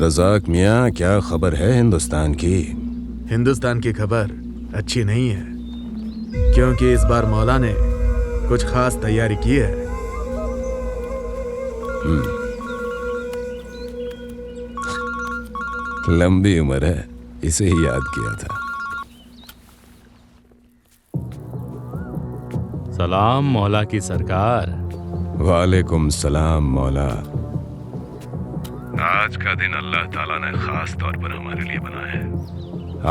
रज़ाक मियाँ, क्या खबर है हिंदुस्तान की? हिंदुस्तान की खबर अच्छी नहीं है, क्योंकि इस बार मौला ने कुछ खास तैयारी की है। लंबी उम्र है, इसे ही याद किया था। सलाम मौला की सरकार। वालेकुम सलाम मौला। आज का दिन अल्लाह ताला ने खास तौर पर हमारे लिए बनाया है।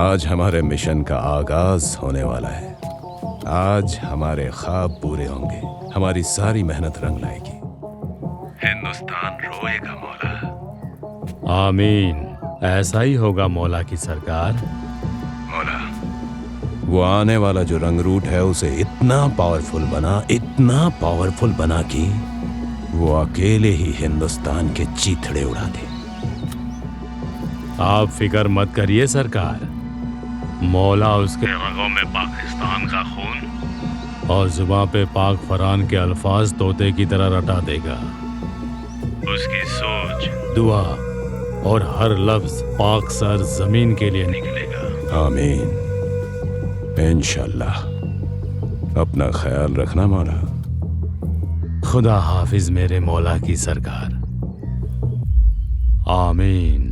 आज हमारे मिशन का आगाज होने वाला है। आज हमारे ख्वाब पूरे होंगे, हमारी सारी मेहनत रंग लाएगी। हिंदुस्तान रोएगा मौला। आमीन, ऐसा ही होगा मौला की सरकार। मौला, वो आने वाला जो रंगरूट है उसे इतना पावरफुल बना कि वो अकेले ही हिंदुस्तान के चीथड़े उड़ा दे। आप फिक्र मत करिए सरकार, मौला उसके रगों में पाकिस्तान का खून और जुबान पे पाक फरान के अल्फाज तोते की तरह रटा देगा। उसकी सोच, दुआ और हर लफ्ज पाक सर जमीन के लिए निकलेगा। आमीन, इंशाल्लाह। अपना ख्याल रखना मौला। खुदा हाफिज मेरे मौला की सरकार। आमीन।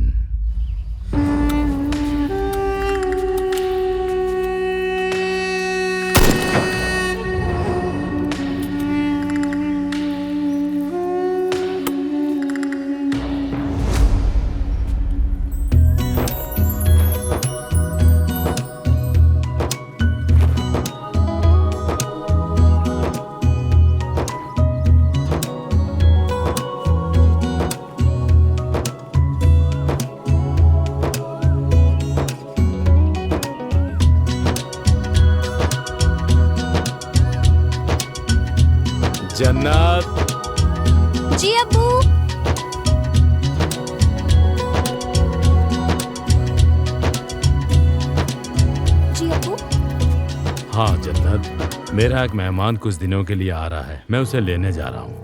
जन्नत। जी अब्बू। जी अब्बू। हाँ जन्नत, मेरा एक मेहमान कुछ दिनों के लिए आ रहा है, मैं उसे लेने जा रहा हूँ।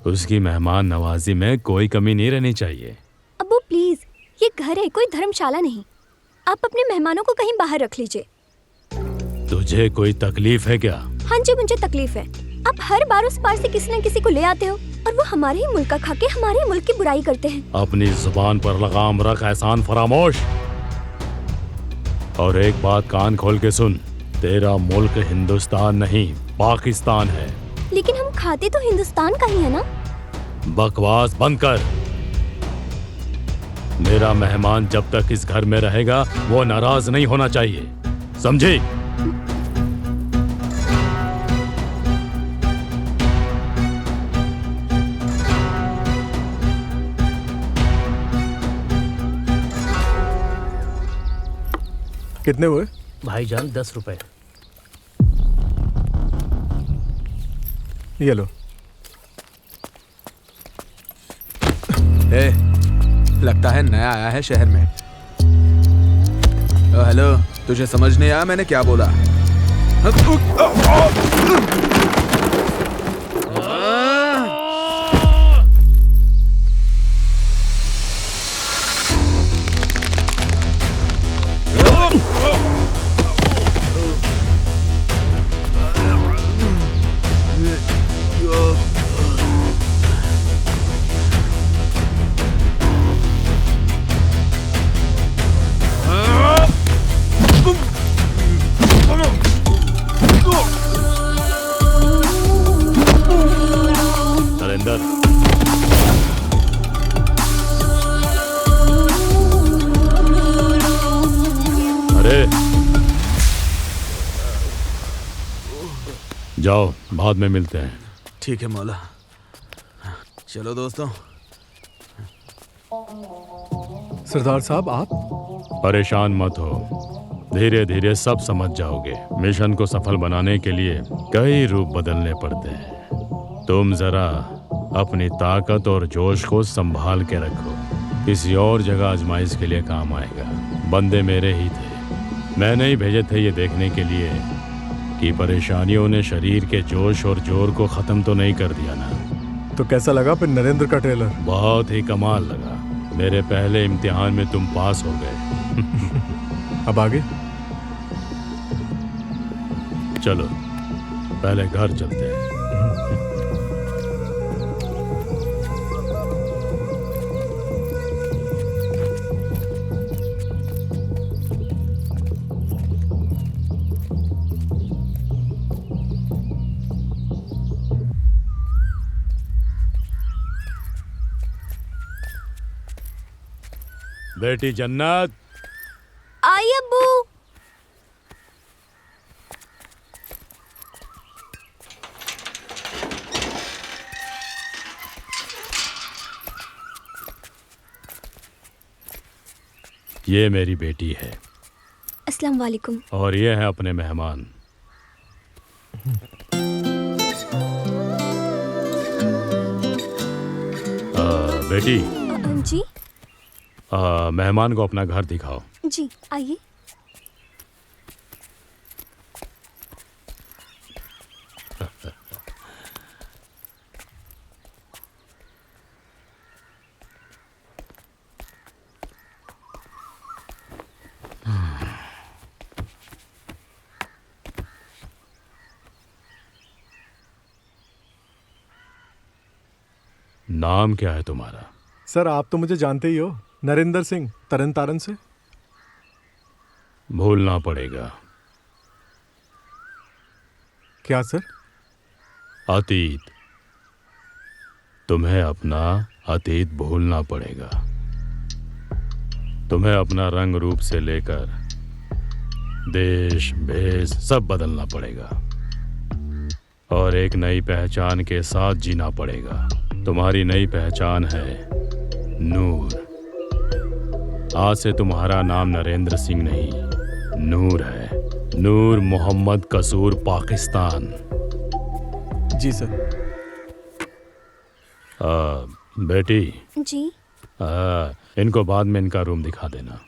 उसकी मेहमान नवाजी में कोई कमी नहीं रहनी चाहिए। अब्बू प्लीज, ये घर है, कोई धर्मशाला नहीं। आप अपने मेहमानों को कहीं बाहर रख लीजिए। तुझे कोई तकलीफ है क्या? हाँ जी, मुझे तकलीफ है। आप हर बार उस पार से किसी न किसी को ले आते हो और वो हमारे ही मुल्क का खा के हमारे ही मुल्क की बुराई करते हैं। अपनी जुबान पर लगाम रख एहसान फरामोश। और एक बात कान खोल के सुन, तेरा मुल्क हिंदुस्तान नहीं पाकिस्तान है। लेकिन हम खाते तो हिंदुस्तान का ही है ना। बकवास बंद कर। मेरा मेहमान जब तक इस घर में रहेगा वो नाराज नहीं होना चाहिए, समझी? कितने हुए? भाईजान 10 रुपए। ये लो। लगता है नया आया है शहर में। हेलो, तुझे समझ नहीं आया मैंने क्या बोला? नरेंद्र, अरे जाओ, बाद में मिलते हैं। ठीक है मौला, चलो दोस्तों। सरदार साहब, आप परेशान मत हो, धीरे धीरे सब समझ जाओगे। मिशन को सफल बनाने के लिए कई रूप बदलने पड़ते हैं। तुम जरा अपनी ताकत और जोश को संभाल के रखो, किसी और जगह आजमाइश के लिए काम आएगा। बंदे मेरे ही थे, मैंने ही भेजे थे ये देखने के लिए कि परेशानियों ने शरीर के जोश और जोर को ख़त्म तो नहीं कर दिया ना। तो कैसा लगा फिर नरेंद्र का ट्रेलर? बहुत ही कमाल लगा। मेरे पहले इम्तिहान में तुम पास हो गए। अब आगे? चलो पहले घर चलते हैं। बेटी जन्नत, आई अब्बू। ये मेरी बेटी है अस्सलाम वालेकुम। और ये है अपने मेहमान। बेटी, जी मेहमान को अपना घर दिखाओ। जी आइए। नाम क्या है तुम्हारा? सर आप तो मुझे जानते ही हो, नरेंद्र सिंह, तरन तारन से। भूलना पड़ेगा। क्या सर? अतीत, तुम्हें अपना अतीत भूलना पड़ेगा। तुम्हें अपना रंग रूप से लेकर देश भेष सब बदलना पड़ेगा और एक नई पहचान के साथ जीना पड़ेगा। तुम्हारी नई पहचान है नूर। आज से तुम्हारा नाम नरेंद्र सिंह नहीं, नूर है। नूर मोहम्मद कसूर, पाकिस्तान। जी सर। बेटी, जी इनको बाद में इनका रूम दिखा देना।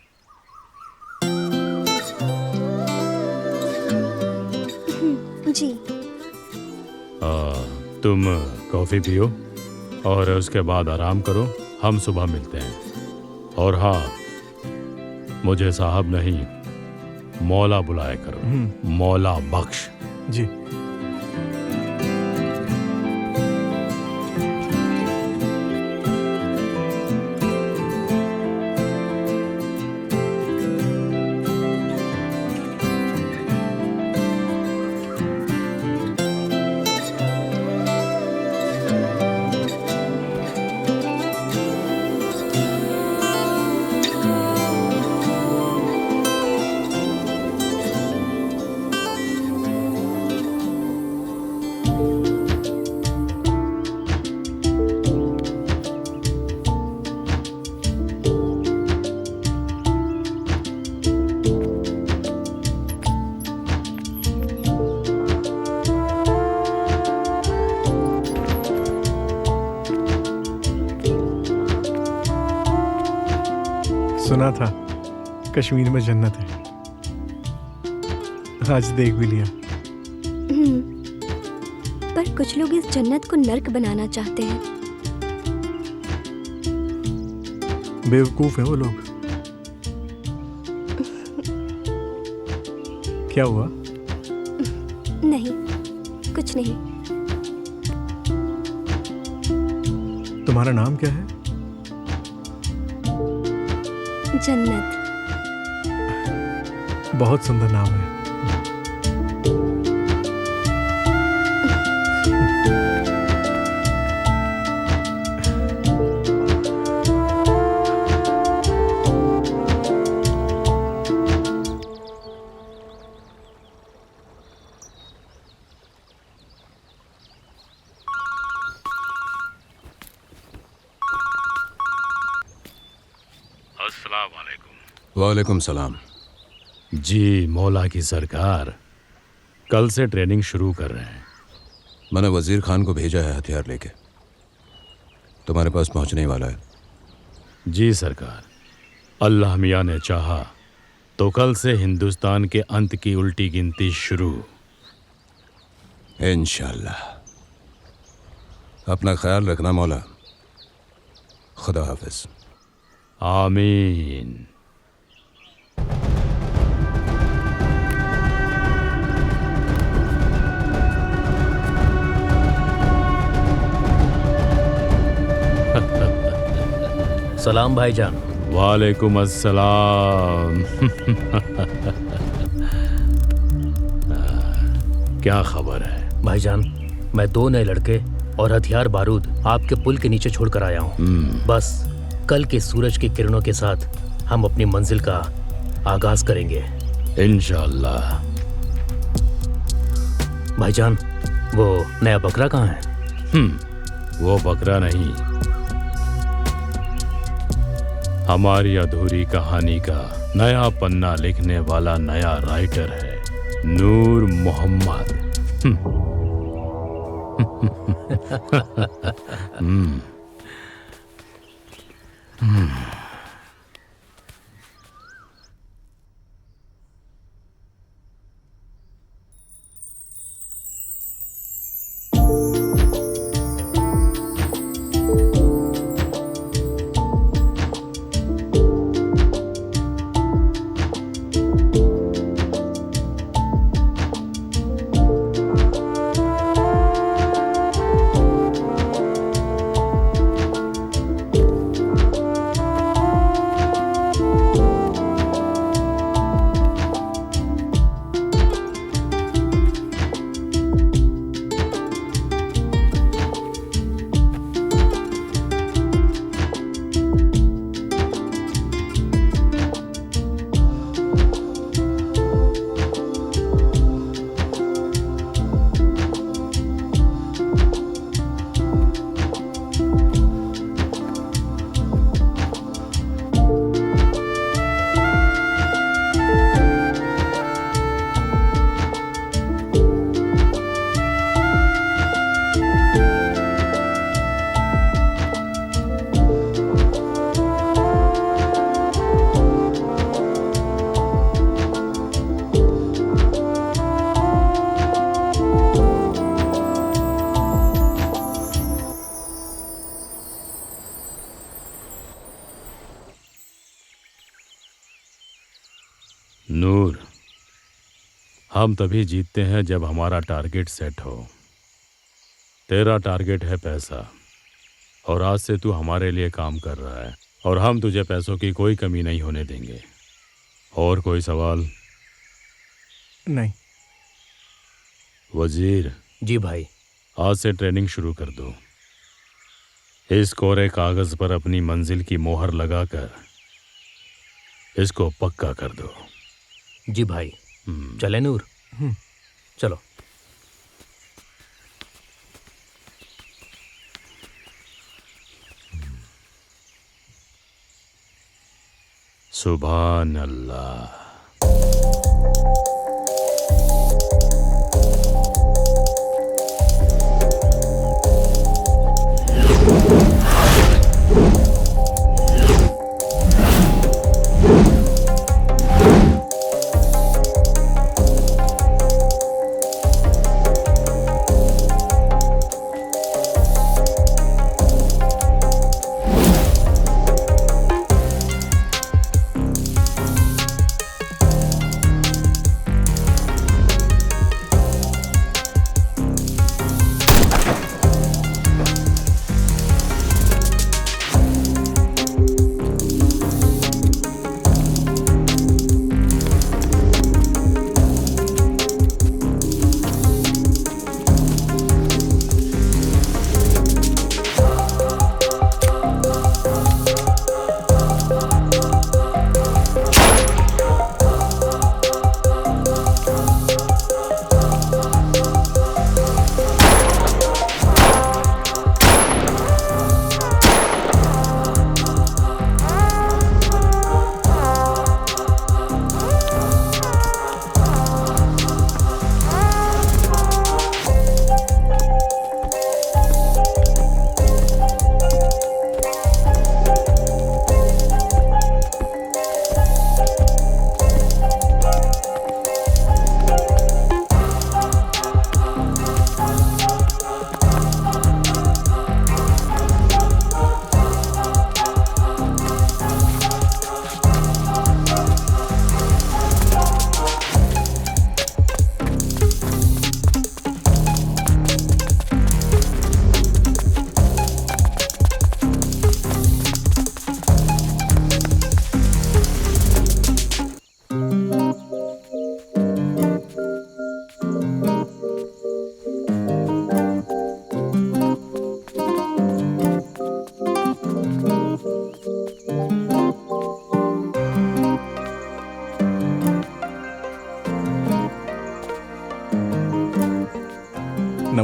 जी। तुम कॉफ़ी पियो और उसके बाद आराम करो। हम सुबह मिलते हैं। और हाँ, मुझे साहब नहीं मौला बुलाया करो। मौला बख्श। जी। सुना था कश्मीर में जन्नत है, आज देख भी लिया। पर कुछ लोग इस जन्नत को नर्क बनाना चाहते हैं। बेवकूफ है वो लोग। क्या हुआ? नहीं, कुछ नहीं। तुम्हारा नाम क्या है? जन्नत। बहुत सुंदर नाम है। अस्सलाम वालेकुम। वालेकुम सलाम। जी मौला की सरकार, कल से ट्रेनिंग शुरू कर रहे हैं। मैंने वजीर खान को भेजा है हथियार लेके, तुम्हारे पास पहुंचने ही वाला है। जी सरकार, अल्लाह मियाँ ने चाहा तो कल से हिंदुस्तान के अंत की उल्टी गिनती शुरू। इंशाल्लाह। अपना ख्याल रखना मौला। खुदा हाफिज। आमीन। सलाम भाईजान। वालेकुम अस्सलाम। क्या खबर है? भाईजान, मैं 2 नए लड़के और हथियार बारूद आपके पुल के नीचे छोड़कर आया हूँ। बस कल के सूरज की किरणों के साथ हम अपनी मंजिल का आगाज करेंगे इंशाअल्लाह। भाईजान, वो नया बकरा कहाँ है? वो बकरा नहीं, हमारी अधूरी कहानी का नया पन्ना लिखने वाला नया राइटर है, नूर मोहम्मद। नूर, हम तभी जीतते हैं जब हमारा टारगेट सेट हो। तेरा टारगेट है पैसा, और आज से तू हमारे लिए काम कर रहा है, और हम तुझे पैसों की कोई कमी नहीं होने देंगे। और कोई सवाल? नहीं। वजीर। जी भाई। आज से ट्रेनिंग शुरू कर दो। इस कोरे कागज पर अपनी मंजिल की मोहर लगाकर इसको पक्का कर दो। जी भाई। चले नूर? चलो। सुभान अल्लाह।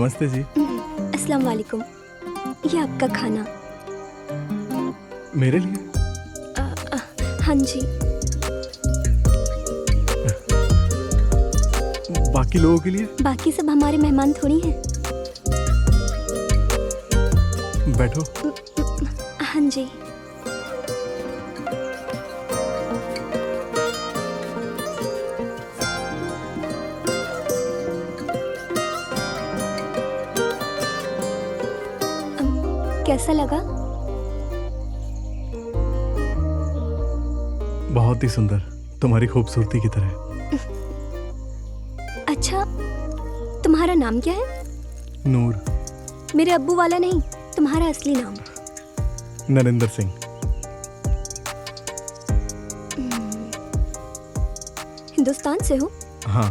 नमस्ते जी। अस्सलाम वालेकुम। ये आपका खाना। मेरे लिए? हाँ जी। बाकी लोगों के लिए? बाकी सब हमारे मेहमान थोड़ी हैं। बैठो। हाँ जी। कैसा लगा? बहुत ही सुंदर, तुम्हारी खूबसूरती की तरह। अच्छा, तुम्हारा नाम क्या है? नूर। मेरे अब्बू वाला नहीं, तुम्हारा असली नाम। नरेंद्र सिंह। हिंदुस्तान से हो? हाँ।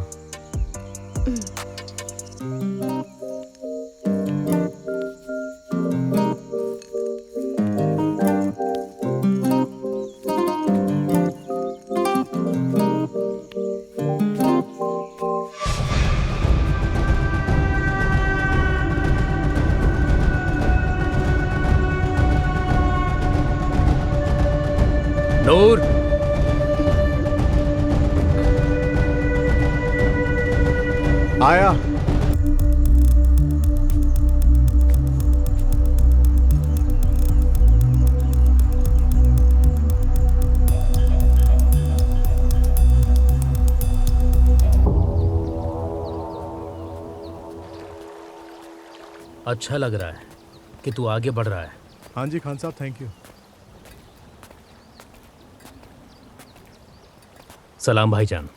नूर, आया। अच्छा लग रहा है कि तू आगे बढ़ रहा है। हाँ जी खान साहब, थैंक यू। सलाम भाईजान।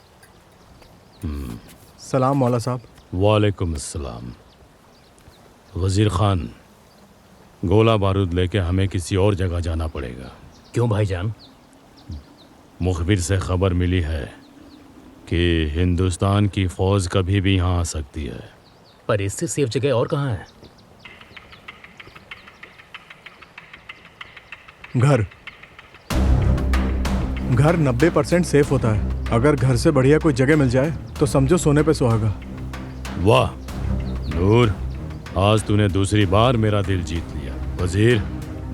सलाम मौला साहब। वालेकुम अस्सलाम। वजीर खान, गोला बारूद लेके हमें किसी और जगह जाना पड़ेगा। क्यों भाईजान? मुखबिर से खबर मिली है कि हिंदुस्तान की फौज कभी भी यहाँ आ सकती है। पर इससे सेफ जगह और कहाँ है? घर। घर 90% सेफ होता है। अगर घर से बढ़िया कोई जगह मिल जाए तो समझो सोने पे सुहागा। वाह नूर, आज तूने दूसरी बार मेरा दिल जीत लिया। वजीर,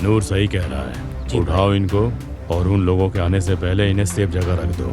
नूर सही कह रहा है। उठाओ इनको और उन लोगों के आने से पहले इन्हें सेफ जगह रख दो।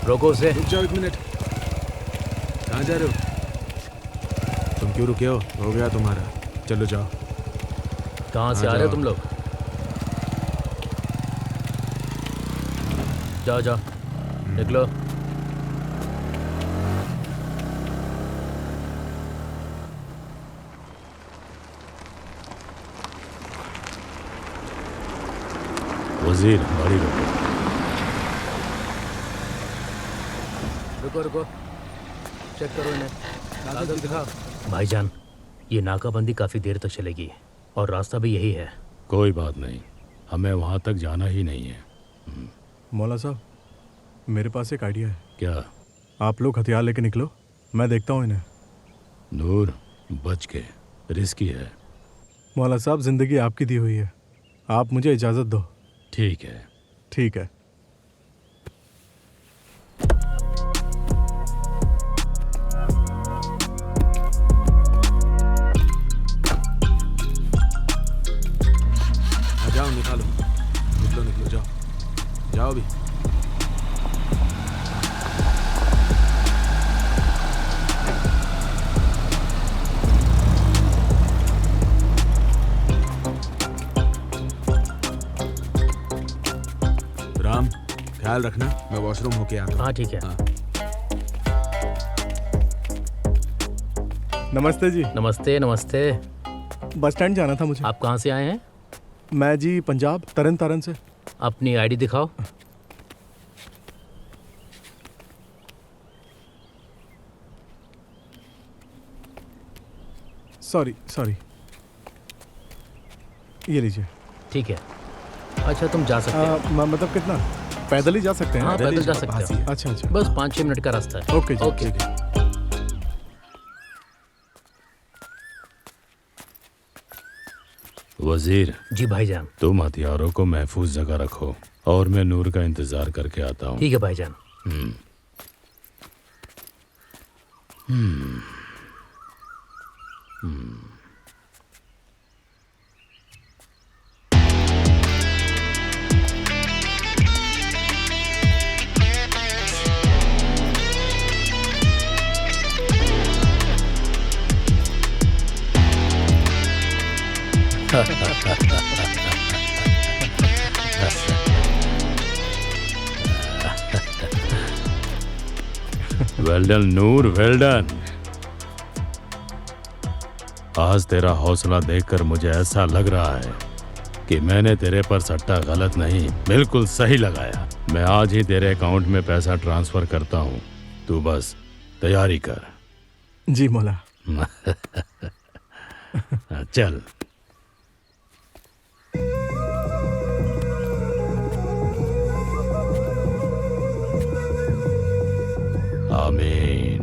रोको उसे। रुक जाओ 1 मिनट। कहाँ जा रहे हो? तुम क्यों रुके हो गया तुम्हारा। चलो जाओ। कहाँ से आ रहे हो तुम लोग? जाओ जाओ, निकलो। वजीर, गाड़ी रोको। रुको रुको, चेक करो इन्हें। कागज दिखाओ। भाईजान, ये नाकाबंदी काफ़ी देर तक चलेगी और रास्ता भी यही है। कोई बात नहीं, हमें वहाँ तक जाना ही नहीं है। मौला साहब, मेरे पास एक आइडिया है। क्या? आप लोग हथियार लेके निकलो, मैं देखता हूँ इन्हें। नूर, बच के, रिस्की है। मौला साहब, जिंदगी आपकी दी हुई है, आप मुझे इजाज़त दो। ठीक है। ठीक है। जाओ, निकालो। निकलो निकलो, जाओ जाओ भी। राम, ख्याल रखना, मैं वॉशरूम होके आता हूँ। हाँ ठीक है। हाँ। नमस्ते जी। नमस्ते नमस्ते। बस स्टैंड जाना था मुझे। आप कहाँ से आए हैं? मैं जी पंजाब तरन तारण से। अपनी आईडी दिखाओ। सॉरी सॉरी, ये लीजिए। ठीक है। अच्छा तुम जा सकते हो। मतलब कितना? पैदल ही जा सकते हैं? हाँ पैदल जा सकते हो। अच्छा अच्छा, बस 5-6 मिनट का रास्ता है। ओके जी, ओके। ठीक है। वजीर, जी भाईजान। तुम हथियारों को महफूज जगह रखो और मैं नूर का इंतजार करके आता हूँ। ठीक है भाईजान। वेल डन नूर, वेल डन। आज तेरा हौसला देखकर मुझे ऐसा लग रहा है कि मैंने तेरे पर सट्टा गलत नहीं, बिल्कुल सही लगाया। मैं आज ही तेरे अकाउंट में पैसा ट्रांसफर करता हूँ, तू बस तैयारी कर। जी मौला। चल। आमीन।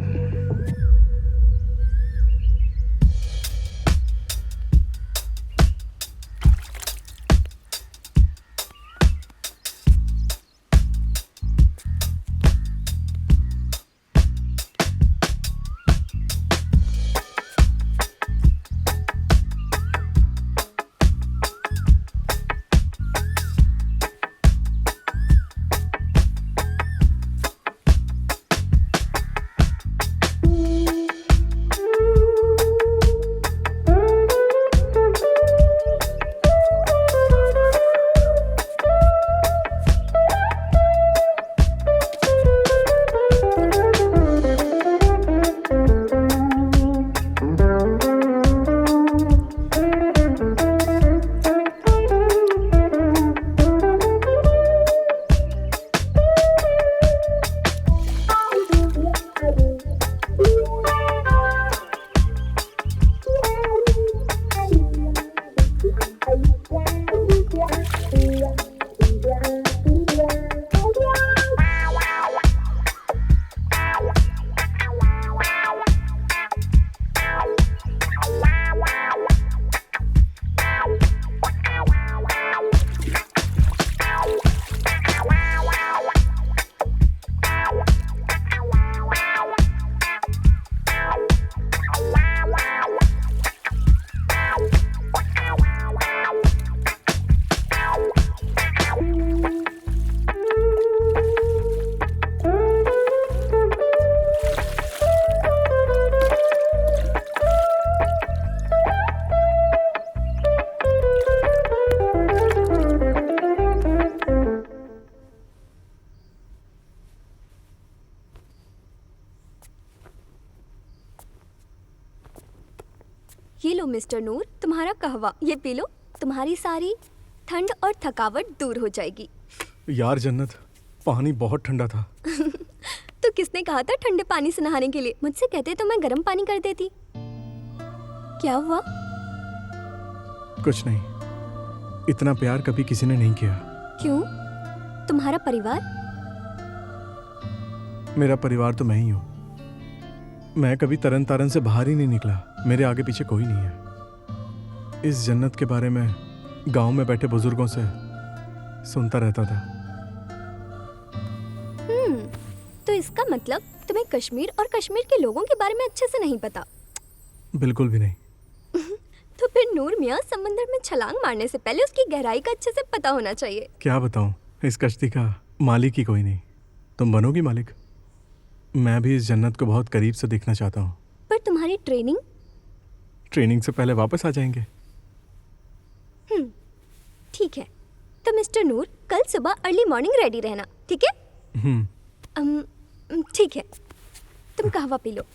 ये लो मिस्टर नूर, तुम्हारा कहवा, ये पी लो। तुम्हारी सारी ठंड और थकावट दूर हो जाएगी। यार जन्नत, पानी बहुत ठंडा था। तो किसने कहा था ठंडे पानी से नहाने के लिए? मुझसे कहते तो मैं गर्म पानी कर देती। क्या हुआ? कुछ नहीं, इतना प्यार कभी किसी ने नहीं किया। क्यों? तुम्हारा परिवार? मेरा परिवार तो मैं ही हूँ। मैं कभी तरन तारण से बाहर ही नहीं निकला। मेरे आगे पीछे कोई नहीं है। इस जन्नत के बारे में गांव में बैठे बुजुर्गों से सुनता रहता था। तो इसका मतलब तुम्हें कश्मीर और कश्मीर के लोगों के बारे में अच्छे से नहीं पता? बिल्कुल भी नहीं। तो फिर नूर मियाँ समंदर में छलांग मारने से पहले उसकी गहराई का अच्छे से पता होना चाहिए। क्या बताऊं, इस कश्ती का मालिक ही कोई नहीं। तुम बनोगी मालिक? मैं भी इस जन्नत को बहुत करीब से देखना चाहता हूँ। पर तुम्हारी ट्रेनिंग? ट्रेनिंग से पहले वापस आ जाएंगे। ठीक है, तो मिस्टर नूर कल सुबह अर्ली मॉर्निंग रेडी रहना, ठीक है? ठीक है, तुम कहवा पी लो।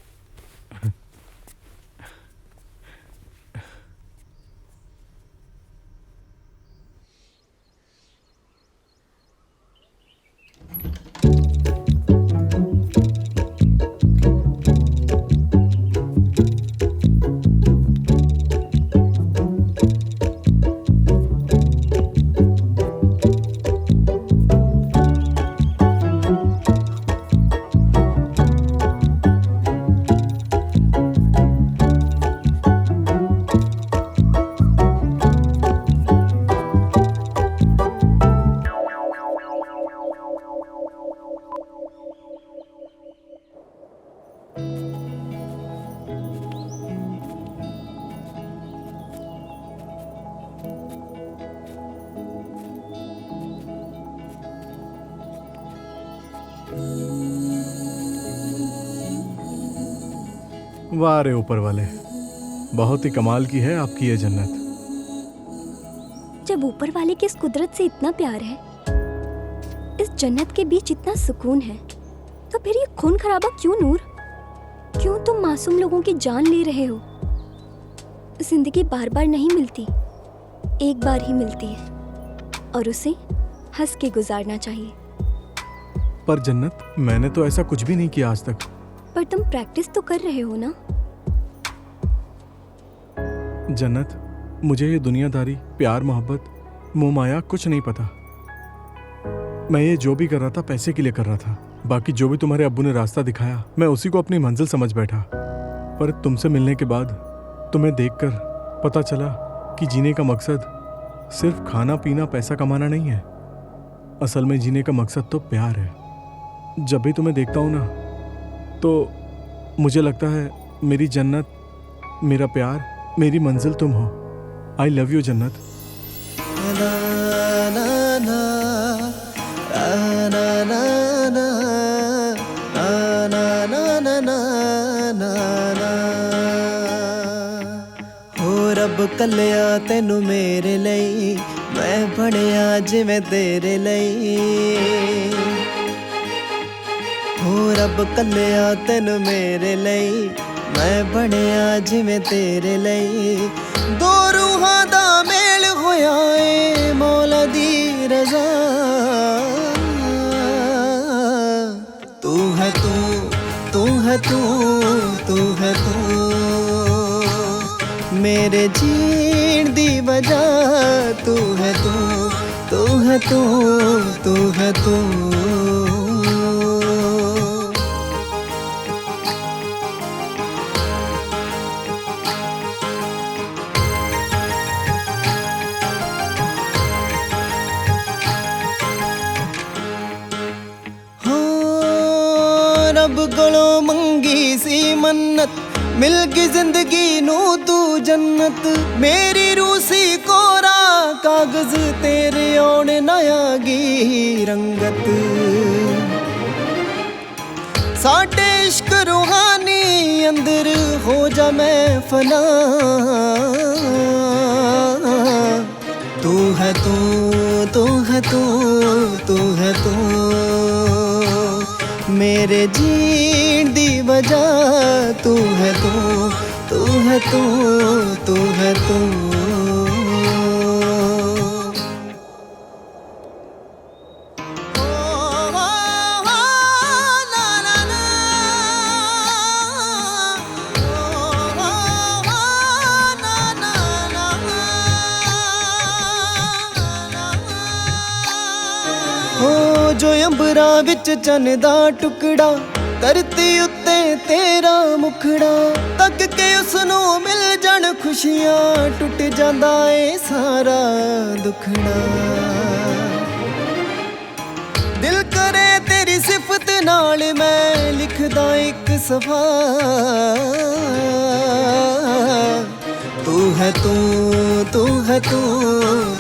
वाह रे ऊपर वाले, बहुत ही कमाल की है आपकी ये जन्नत। जब ऊपर वाले की इस कुदरत से इतना प्यार है, इस जन्नत के बीच इतना सुकून है, तो फिर ये खून खराबा क्यों नूर? क्यों तुम मासूम लोगों की जान ले रहे हो? जिंदगी बार बार नहीं मिलती, एक बार ही मिलती है और उसे हंस के गुजारना चाहिए। पर जन्नत, मैंने तो ऐसा कुछ भी नहीं किया आज तक। पर तुम प्रैक्टिस तो कर रहे हो ना? जन्नत, मुझे ये दुनियादारी, प्यार, मोहब्बत, मोह माया कुछ नहीं पता। मैं ये जो भी कर रहा था पैसे के लिए कर रहा था। बाकी जो भी तुम्हारे अब्बू ने रास्ता दिखाया, मैं उसी को अपनी मंजिल समझ बैठा। पर तुमसे मिलने के बाद, तुम्हें देखकर पता चला कि जीने का मकसद सिर्फ खाना पीना पैसा कमाना नहीं है। असल में जीने का मकसद तो प्यार है। जब भी तुम्हें देखता हूँ ना, तो मुझे लगता है मेरी जन्नत, मेरा प्यार, मेरी मंजिल तुम हो। आई लव यू जन्नत। हो रब कलिया तेनू मेरे लई, मैं बनया जिवें तेरे लई। हो रब कलिया तेनू मेरे लई, मैं बनया जिवें तेरे लई। दो रूहां दा मेल होया ए मौला दी रज़ा। तू है तू, तू है तू, तू है तू, मेरे जीण दी वजह। तू है तू, तू है तू, तू है तू। रब कोलों मंगी सी मन्नत, मिल गई जिंदगी नू तू जन्नत। मेरी रूसी कोरा कागज तेरे ओण नयागी रंगत। साडे इश्क रूहानी अंदर हो जा मैं फना। तू है तू, तू है तू, तू है तू, मेरे जीण दी वजह। तू है तू, तू है तू, तू है तू। जो अंबरा विच चन दा टुकड़ा, धरती उत्ते तेरा मुखड़ा। तक के उसनू मिल जान खुशियां, टुट जांदा ए सारा दुखड़ा। दिल करे तेरी सिफत नाल मैं लिखदा एक सफा। तू है तू, तू है तू,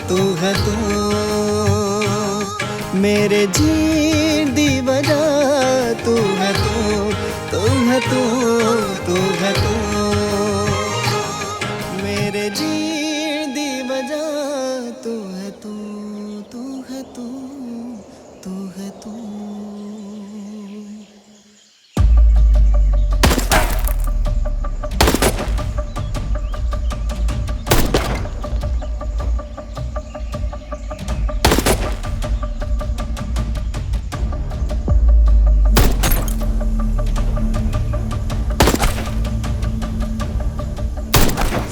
तू है तू, मेरे जीण दी वजह। तू है तू, तू है तू, तू है तू, मेरे जीण दी वजह। तू है तू, तू है तू, तू है तू।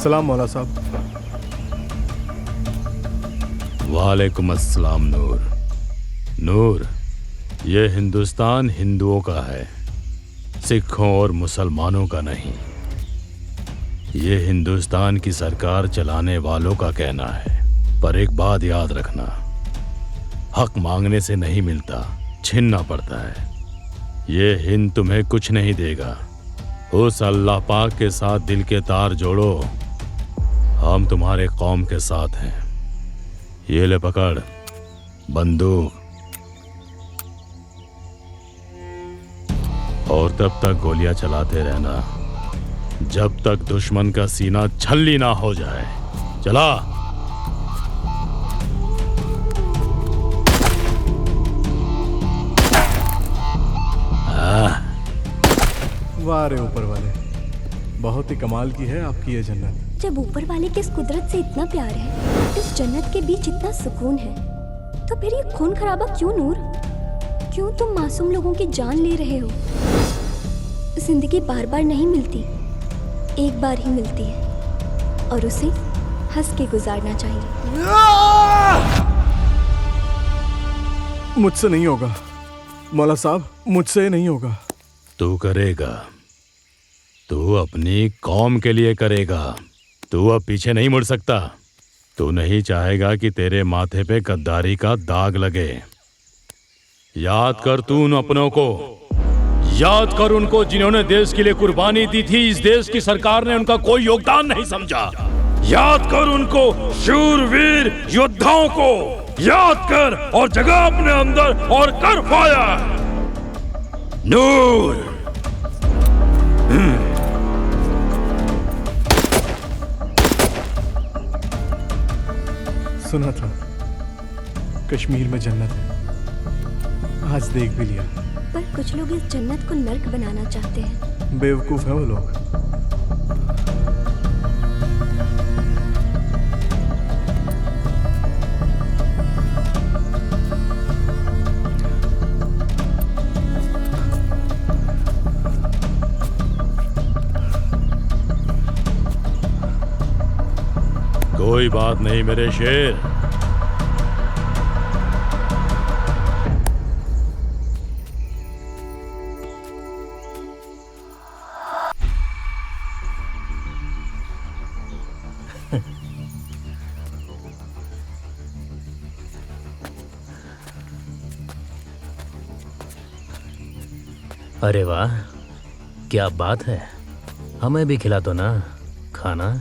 सलाम मौला साहब। वालेकुम अस्सलाम नूर। नूर, ये हिंदुस्तान हिंदुओं का है, सिखों और मुसलमानों का नहीं। ये हिंदुस्तान की सरकार चलाने वालों का कहना है। पर एक बात याद रखना, हक मांगने से नहीं मिलता, छीनना पड़ता है। ये हिंद तुम्हें कुछ नहीं देगा। उस अल्लाह पाक के साथ दिल के तार जोड़ो, हम तुम्हारे कौम के साथ हैं। ये ले पकड़ बंदूक। और तब तक गोलियां चलाते रहना जब तक दुश्मन का सीना छल्ली ना हो जाए। चला। वाह रे ऊपर वाले, बहुत ही कमाल की है आपकी ये जन्नत। जब ऊपर वाले की इस कुदरत से इतना प्यार है, इस जन्नत के बीच इतना सुकून है, तो फिर ये खून खराबा क्यों नूर? क्यों तुम मासूम लोगों की जान ले रहे हो? जिंदगी बार बार नहीं मिलती, एक बार ही मिलती है और उसे हंस के गुजारना चाहिए। मुझसे नहीं होगा मौला साहब, मुझसे नहीं होगा। तू करेगा, तू अपनी कौम के लिए करेगा। तू अब पीछे नहीं मुड़ सकता। तू नहीं चाहेगा कि तेरे माथे पे गद्दारी का दाग लगे। याद कर तू उन अपनों को, याद कर उनको जिन्होंने देश के लिए कुर्बानी दी थी। इस देश की सरकार ने उनका कोई योगदान नहीं समझा। याद कर उनको शूरवीर योद्धाओं को, याद कर और जगा अपने अंदर और कर फायर। नूर। सुना था कश्मीर में जन्नत है, आज देख भी लिया। पर कुछ लोग इस जन्नत को नर्क बनाना चाहते हैं। बेवकूफ है वो लोग। कोई बात नहीं मेरे शेर। अरे वाह, क्या बात है। हमें भी खिला दो ना खाना।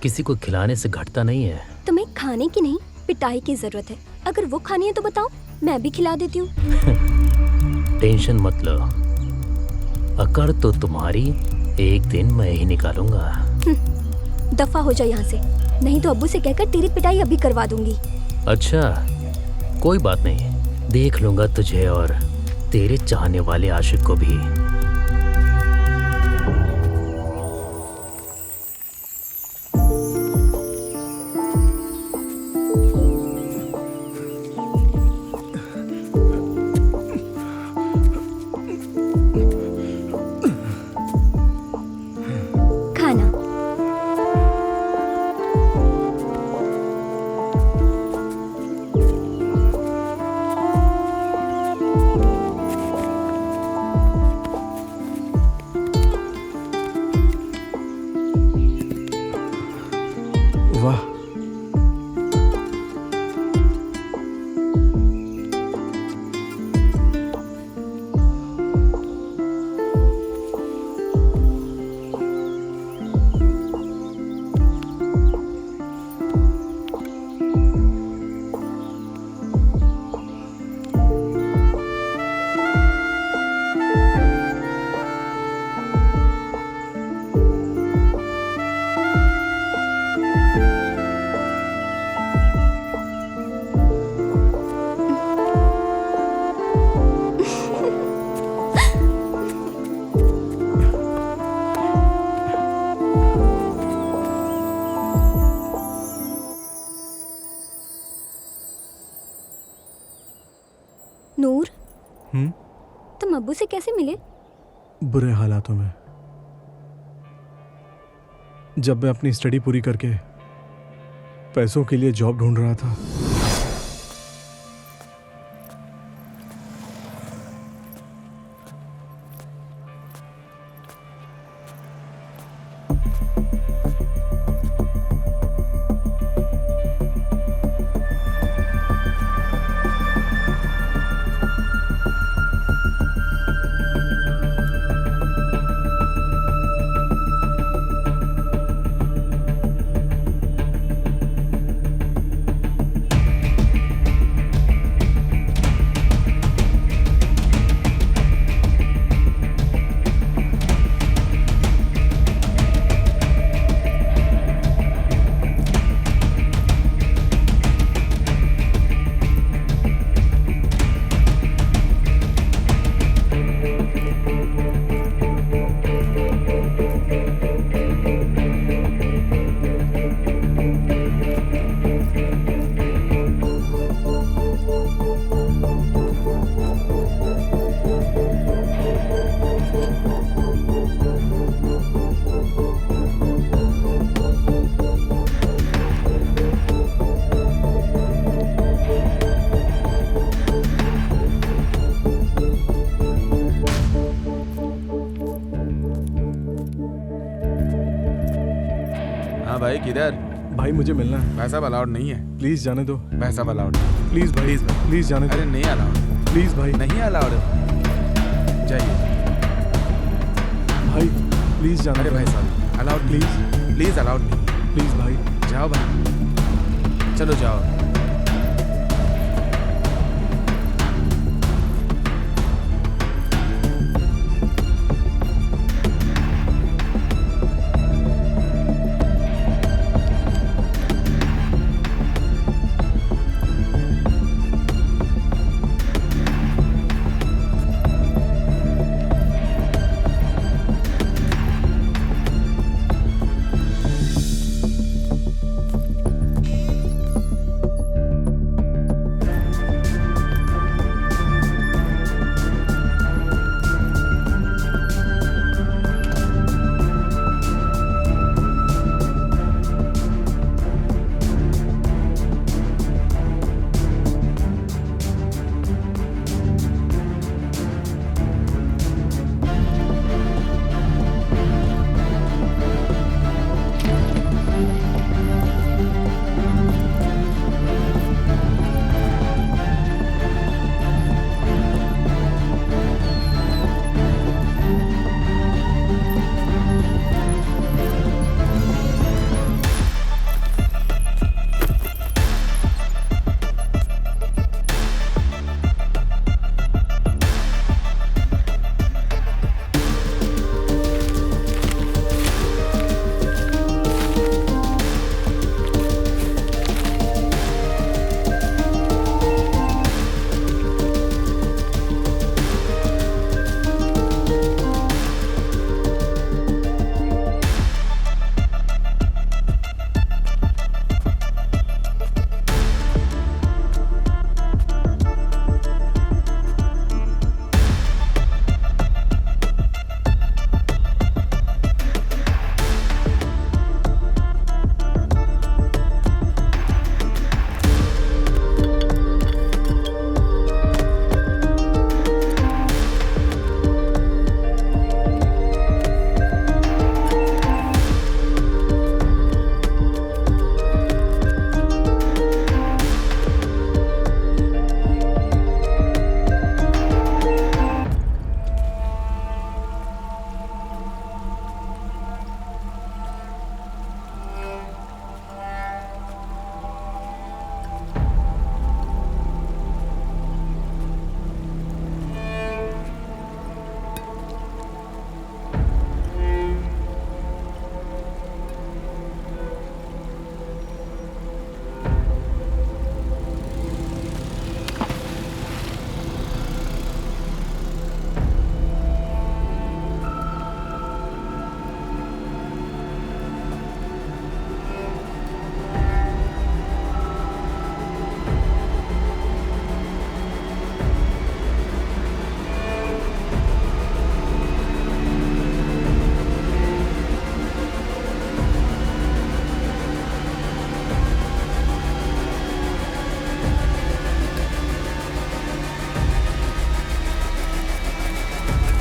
किसी को खिलाने से घटता नहीं है। तुम्हें खाने की नहीं, पिटाई की जरूरत है। अगर वो खानी है तो बताओ, मैं भी खिला देती हूँ। टेंशन मत लो, अकड़ तो तुम्हारी एक दिन मैं ही निकालूंगा। दफा हो जाए यहाँ से, नहीं तो अब्बू से कहकर तेरी पिटाई अभी करवा दूंगी। अच्छा, कोई बात नहीं, देख लूंगा तुझे और तेरे चाहने वाले आशिक को भी। वाह, नूर, तुम अब्बू से कैसे मिले? बुरे हालातों में। जब मैं अपनी स्टडी पूरी करके पैसों के लिए जॉब ढूंढ रहा था, किधर? भाई मुझे मिलना है, पैसा अलाउड नहीं है। प्लीज जाने दो। पैसा अलाउड। प्लीज भाई, प्लीज भाई। प्लीज जाने अरे दो, नहीं अलाउड। प्लीज भाई। नहीं अलाउड। जाइए। भाई प्लीज जाने अरे दो। भाई साहब अलाउड प्लीज। प्लीज अलाउड नहीं। प्लीज भाई। जाओ भाई, चलो जाओ।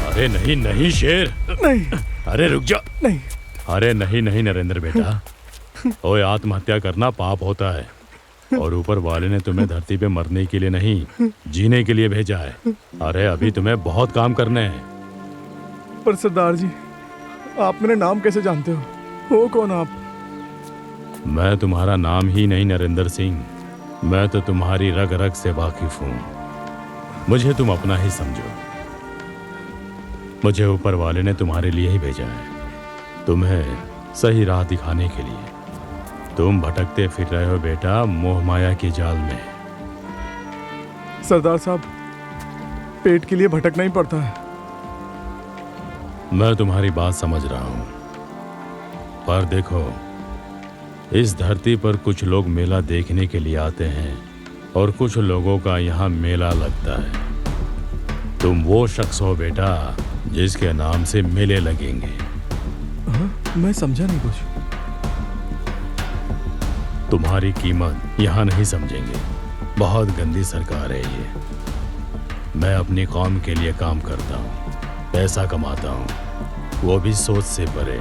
अरे नहीं नहीं शेर, नहीं अरे रुक जा। नहीं। अरे नहीं नहीं नरेंद्र बेटा, ओए आत्महत्या करना पाप होता है और ऊपर वाले ने तुम्हें धरती पे मरने के लिए नहीं जीने के लिए भेजा है। अरे अभी तुम्हें बहुत काम करने हैं। पर सरदार जी, आप मेरा नाम कैसे जानते हो कौन आप? मैं तुम्हारा नाम ही नहीं नरेंद्र सिंह, मैं तो तुम्हारी रग रग से वाकिफ हूँ। मुझे तुम अपना ही समझो। मुझे ऊपर वाले ने तुम्हारे लिए ही भेजा है, तुम्हें सही राह दिखाने के लिए। तुम भटकते फिर रहे हो बेटा मोह माया के जाल में। सरदार साहब, पेट के लिए भटकना ही पड़ता है। मैं तुम्हारी बात समझ रहा हूं, पर देखो इस धरती पर कुछ लोग मेला देखने के लिए आते हैं और कुछ लोगों का यहाँ मेला लगता है। तुम वो शख्स हो बेटा जिसके नाम से मेले लगेंगे। मैं समझा नहीं कुछ। तुम्हारी कीमत यहाँ नहीं समझेंगे। बहुत गंदी सरकार है ये। मैं अपनी कौम के लिए काम करता हूँ, पैसा कमाता हूँ, वो भी सोच से परे।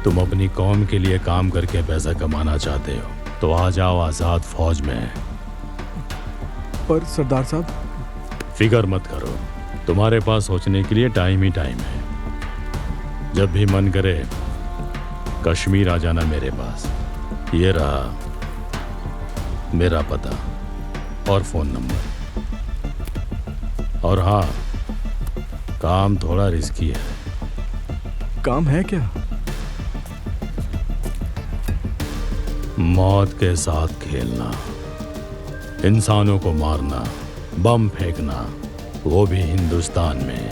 तुम अपनी कौम के लिए काम करके पैसा कमाना चाहते हो तो आ जाओ आज़ाद फौज में। पर सरदार साहब। फिक्र मत करो, तुम्हारे पास सोचने के लिए टाइम ही टाइम है। जब भी मन करे कश्मीर आ जाना मेरे पास। ये रहा मेरा पता और फ़ोन नंबर। और हाँ, काम थोड़ा रिस्की है। काम है क्या? मौत के साथ खेलना, इंसानों को मारना, बम फेंकना, वो भी हिंदुस्तान में।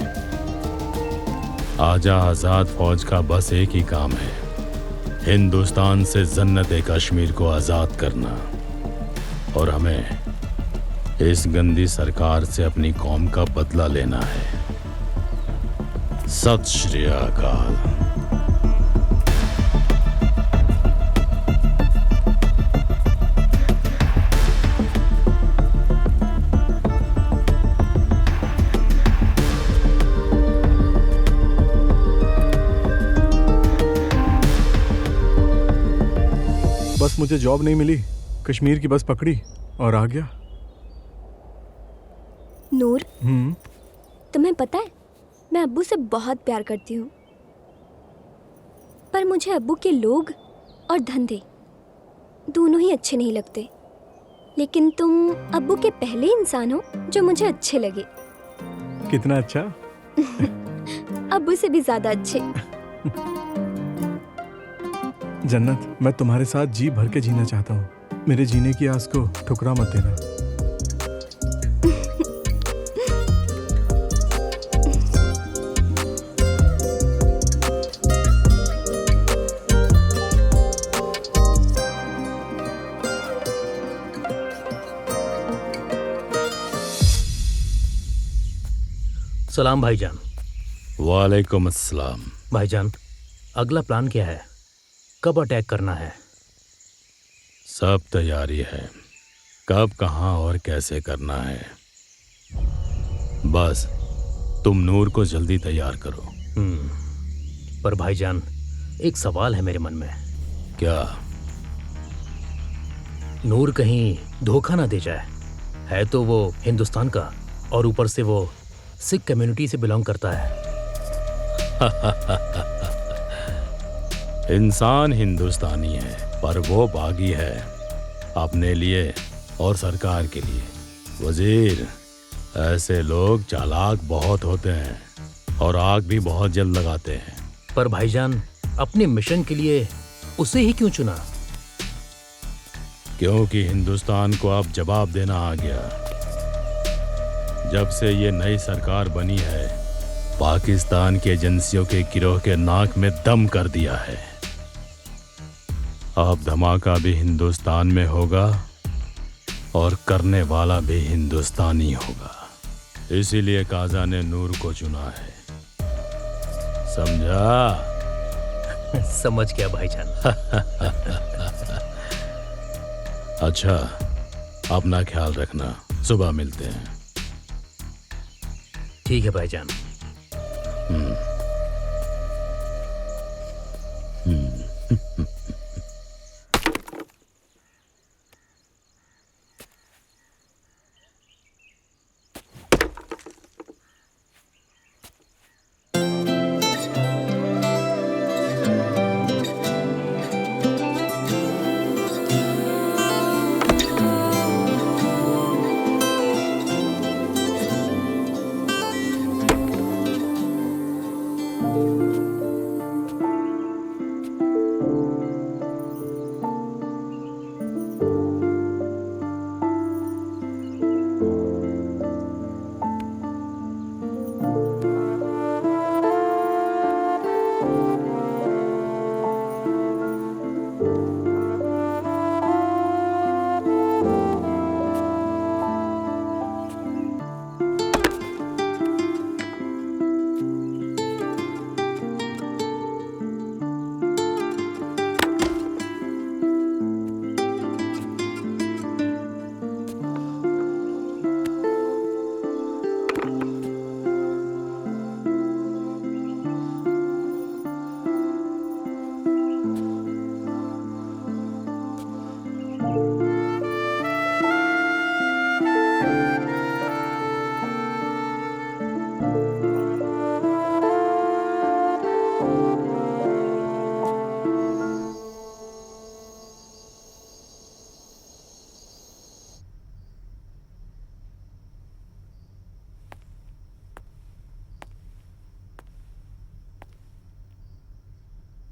आजा आज़ाद फौज का बस एक ही काम है, हिंदुस्तान से जन्नत कश्मीर को आज़ाद करना। और हमें इस गंदी सरकार से अपनी कौम का बदला लेना है। सत श्री अकाल। बस मुझे जॉब नहीं मिली, कश्मीर की बस पकड़ी और आ गया। नूर, तुम्हें पता है मैं अब्बू से बहुत प्यार करती हूँ, पर मुझे अब्बू के लोग और धंधे दोनों ही अच्छे नहीं लगते। लेकिन तुम अब्बू के पहले इंसान हो जो मुझे अच्छे लगे। कितना अच्छा? अब्बू से भी ज्यादा अच्छे। जन्नत, मैं तुम्हारे साथ जी भर के जीना चाहता हूँ। मेरे जीने की आस को ठुकरा मत देना। सलाम भाईजान। वालेकुम अस्सलाम। भाईजान, अगला प्लान क्या है? कब अटैक करना है? सब तैयारी है, कब कहाँ और कैसे करना है। बस तुम नूर को जल्दी तैयार करो। पर भाईजान, एक सवाल है मेरे मन में। क्या? नूर कहीं धोखा ना दे जाए। है तो वो हिंदुस्तान का, और ऊपर से वो सिख कम्युनिटी से बिलोंग करता है। इंसान हिंदुस्तानी है, पर वो बागी है अपने लिए और सरकार के लिए। वजीर, ऐसे लोग चालाक बहुत होते हैं और आग भी बहुत जल्द लगाते हैं। पर भाईजान, अपने मिशन के लिए उसे ही क्यों चुना? क्योंकि हिंदुस्तान को अब जवाब देना आ गया। जब से ये नई सरकार बनी है, पाकिस्तान की एजेंसियों के गिरोह के नाक में दम कर दिया है। अब धमाका भी हिंदुस्तान में होगा और करने वाला भी हिंदुस्तानी होगा। इसीलिए काजा ने नूर को चुना है। समझा? समझ गया भाईजान। अच्छा, अपना ख्याल रखना, सुबह मिलते हैं। ठीक है भाईजान।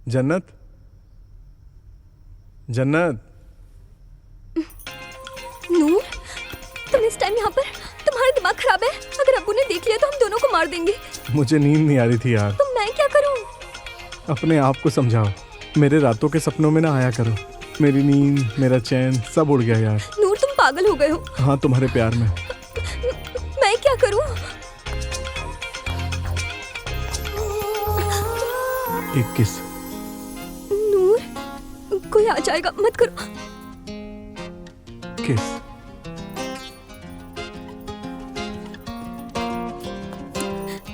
जन्नत, जन्नत। नूर, तुम इस टाइम यहाँ पर? तुम्हारा दिमाग खराब है? अगर अब्बू ने देख लिया तो हम दोनों को मार देंगे। मुझे नींद नहीं आ रही थी यार। तो मैं क्या करूँ? अपने आप को समझाओ, मेरे रातों के सपनों में ना आया करो। मेरी नींद, मेरा चैन सब उड़ गया यार। नूर, तुम पागल हो गए हो। हाँ, तुम्हारे प्यार में। मैं क्या करूँ? एक किस। नूर, कोई आ जाएगा, मत करो। किस।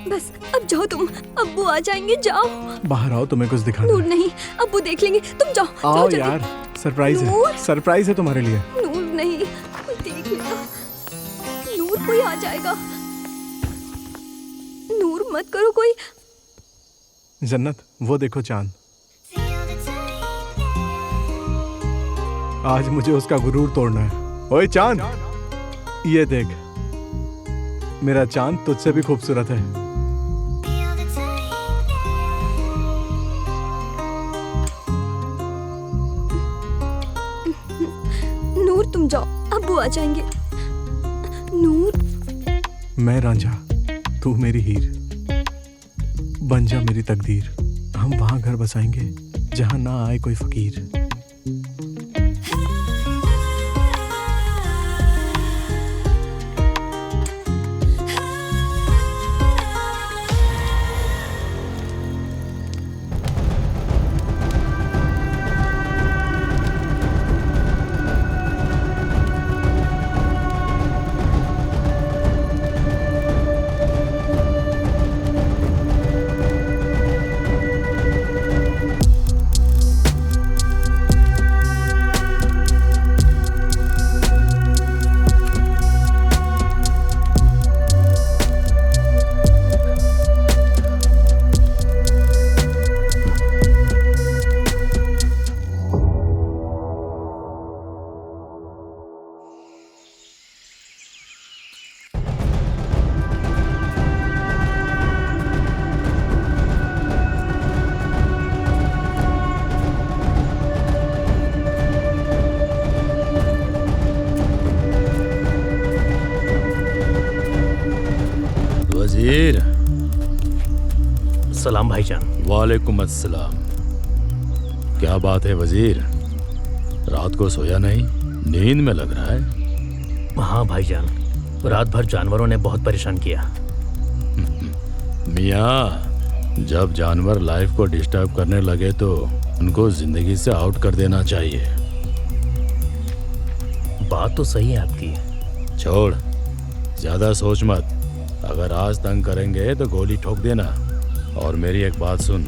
बस अब जाओ तुम, अब्बू आ जाएंगे, जाओ। बाहर आओ, तुम्हें कुछ दिखाना नूर है। नहीं, अब्बू देख लेंगे, तुम जाओ। आओ जाओ जल्दी। यार, सरप्राइज नूर। है, सरप्राइज है तुम्हारे लिए। नूर नहीं, कोई देख लेगा। नूर, कोई आ जाएगा। नूर मत करो कोई। जन्नत, वो देखो चांद। आज मुझे उसका गुरूर तोड़ना है। ओए चांद, ये देख, मेरा चांद तुझसे भी खूबसूरत है। नूर तुम जाओ, अब्बू आ जाएंगे। नूर। मैं रांझा, तू मेरी हीर, बन जा मेरी तकदीर। हम वहां घर बसाएंगे जहां ना आए कोई फकीर। वजीर। सलाम भाईजान। वालेकुम अस्सलाम। क्या बात है वजीर, रात को सोया नहीं, नींद में लग रहा है। हाँ भाईजान, रात भर जानवरों ने बहुत परेशान किया। मियाँ, जब जानवर लाइफ को डिस्टर्ब करने लगे तो उनको जिंदगी से आउट कर देना चाहिए। बात तो सही है आपकी। छोड़, ज्यादा सोच मत। अगर आज तंग करेंगे तो गोली ठोक देना। और मेरी एक बात सुन,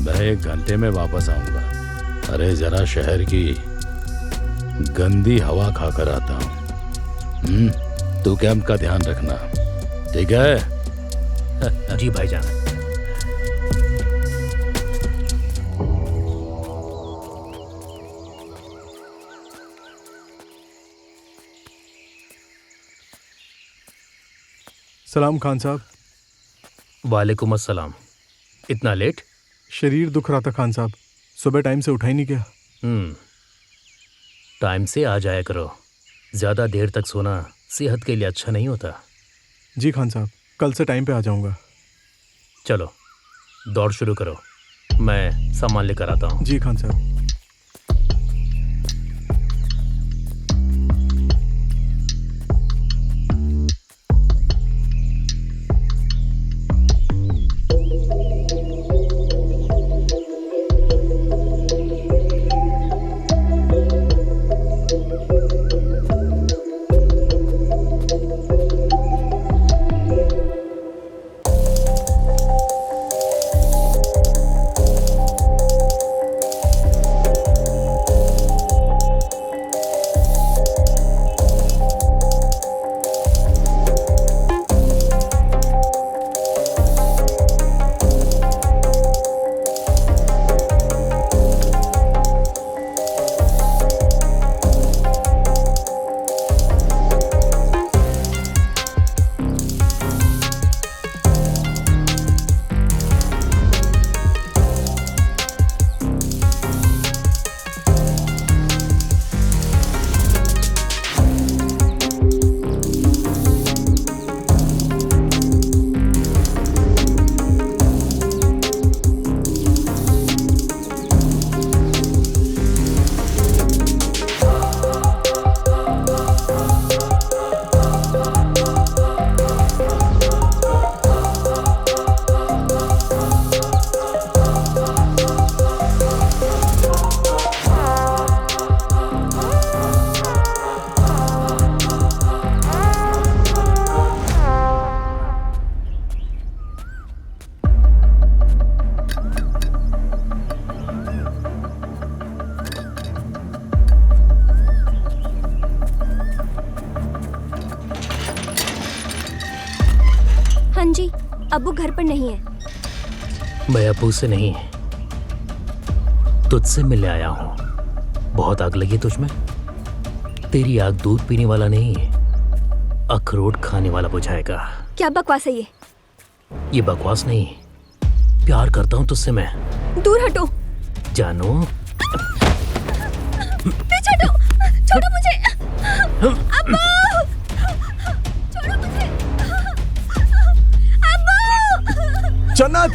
मैं 1 घंटे में वापस आऊंगा। अरे जरा शहर की गंदी हवा खा कर आता हूँ। तू कैंप का ध्यान रखना, ठीक है? जी भाईजान। सलाम खान साहब। वालेकुम अस्सलाम। इतना लेट? शरीर दुख रहा था खान साहब, सुबह टाइम से उठा ही नहीं गया। टाइम से आ जाया करो, ज्यादा देर तक सोना सेहत के लिए अच्छा नहीं होता। जी खान साहब, कल से टाइम पे आ जाऊंगा। चलो दौड़ शुरू करो, मैं सामान लेकर आता हूँ। जी खान साहब। अब्बू घर पर नहीं है। मैं अब्बू से नहीं, तुझसे मिलने आया हूँ। बहुत आग लगी तुझमें। तेरी आग दूध पीने वाला नहीं, अखरोट खाने वाला बुझाएगा। क्या बकवास है ये बकवास नहीं, प्यार करता हूँ तुझसे मैं। दूर हटो। जानू, पीछे हटो, छोड़ो मुझे। अब्बू, छोड़ो मुझे। अब्बू, जन्नत!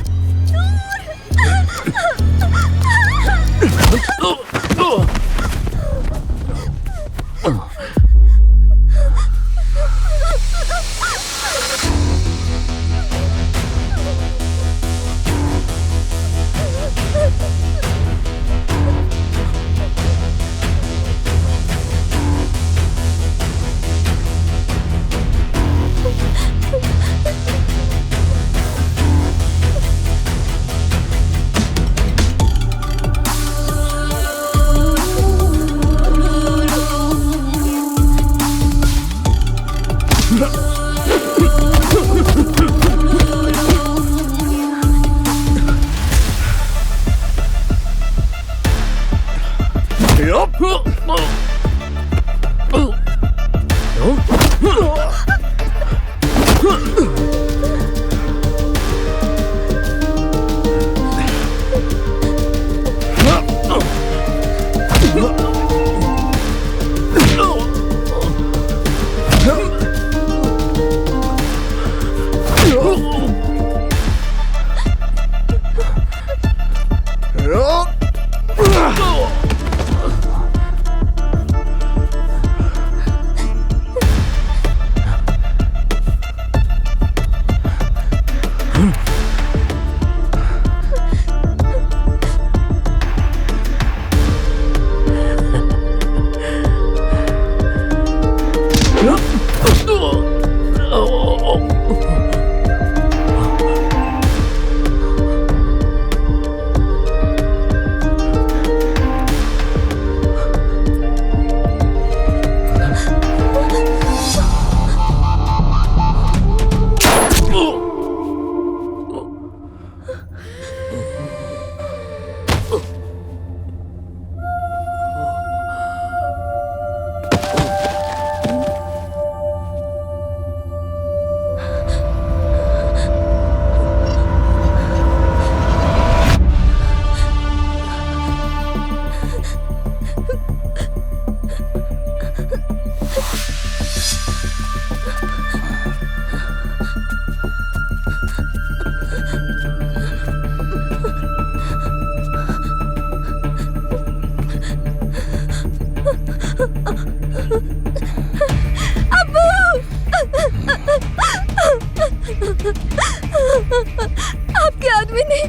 आपके आदमी ने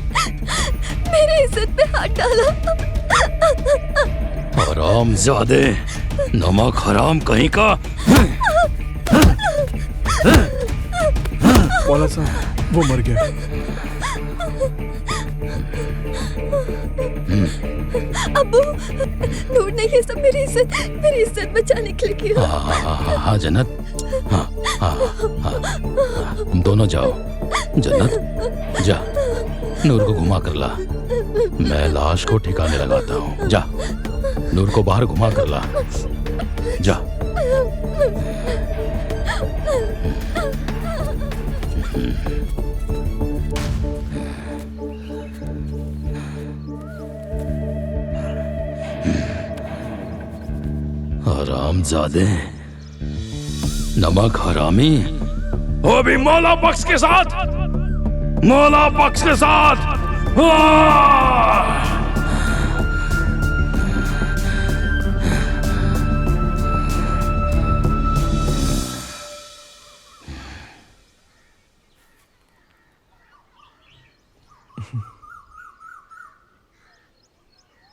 मेरी इज्जत पे हाथ डाला। हरामजादे, नमक हराम कहीं का। मौला साहब, वो मर गया। अब्बू, नूर ने ये सब मेरी इज्जत बचाने के लिए किया। हाँ जन्नत, हाँ हाँ हाँ, तुम दोनों जाओ। जन्नत जा, नूर को घुमा कर ला। मैं लाश को ठिकाने लगाता हूँ। जा, नूर को बाहर घुमा कर ला। जा। हरामजादे, नमक हरामी। वो भी मौला बख्श के साथ, मौला बख्श के साथ।